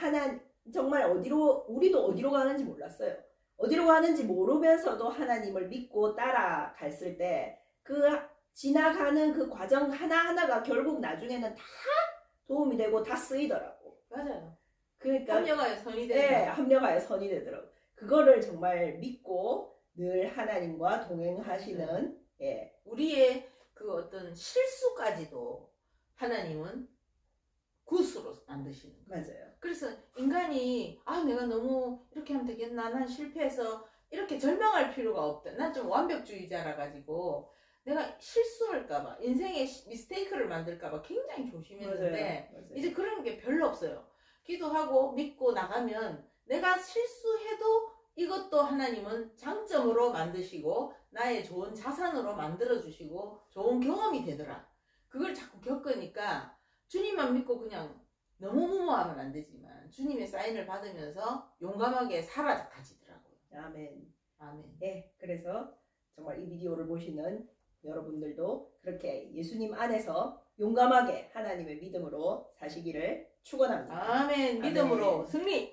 정말 우리도 어디로 가는지 몰랐어요. 어디로 가는지 모르면서도 하나님을 믿고 따라갔을 때 그 지나가는 그 과정 하나하나가 결국 나중에는 다 도움이 되고 다 쓰이더라고. 맞아요. 그러니까 합력하여 선이 되더라고. 네, 합력하여 선이 되더라고. 그거를 정말 믿고 늘 하나님과 동행하시는 우리의 그 어떤 실수까지도 하나님은 굿으로 만드시는 거예요. 맞아요. 그래서 인간이 내가 너무 이렇게 하면 되겠나, 난 실패해서 이렇게 절망할 필요가 없다. 난 좀 완벽주의자라 가지고 내가 실수할까봐, 인생에 미스테이크를 만들까봐 굉장히 조심했는데 맞아요. 이제 그런 게 별로 없어요. 기도하고 믿고 나가면 내가 실수해도 이것도 하나님은 장점으로 만드시고 나의 좋은 자산으로 만들어주시고 좋은 경험이 되더라. 그걸 자꾸 겪으니까 주님만 믿고 그냥 너무 무모하면 안 되지만 주님의 사인을 받으면서 용감하게 살아가지더라고요. 아멘. 아멘. 네, 그래서 정말 이 비디오를 보시는 여러분들도 그렇게 예수님 안에서 용감하게 하나님의 믿음으로 사시기를 축원합니다. 아멘. 믿음으로 승리.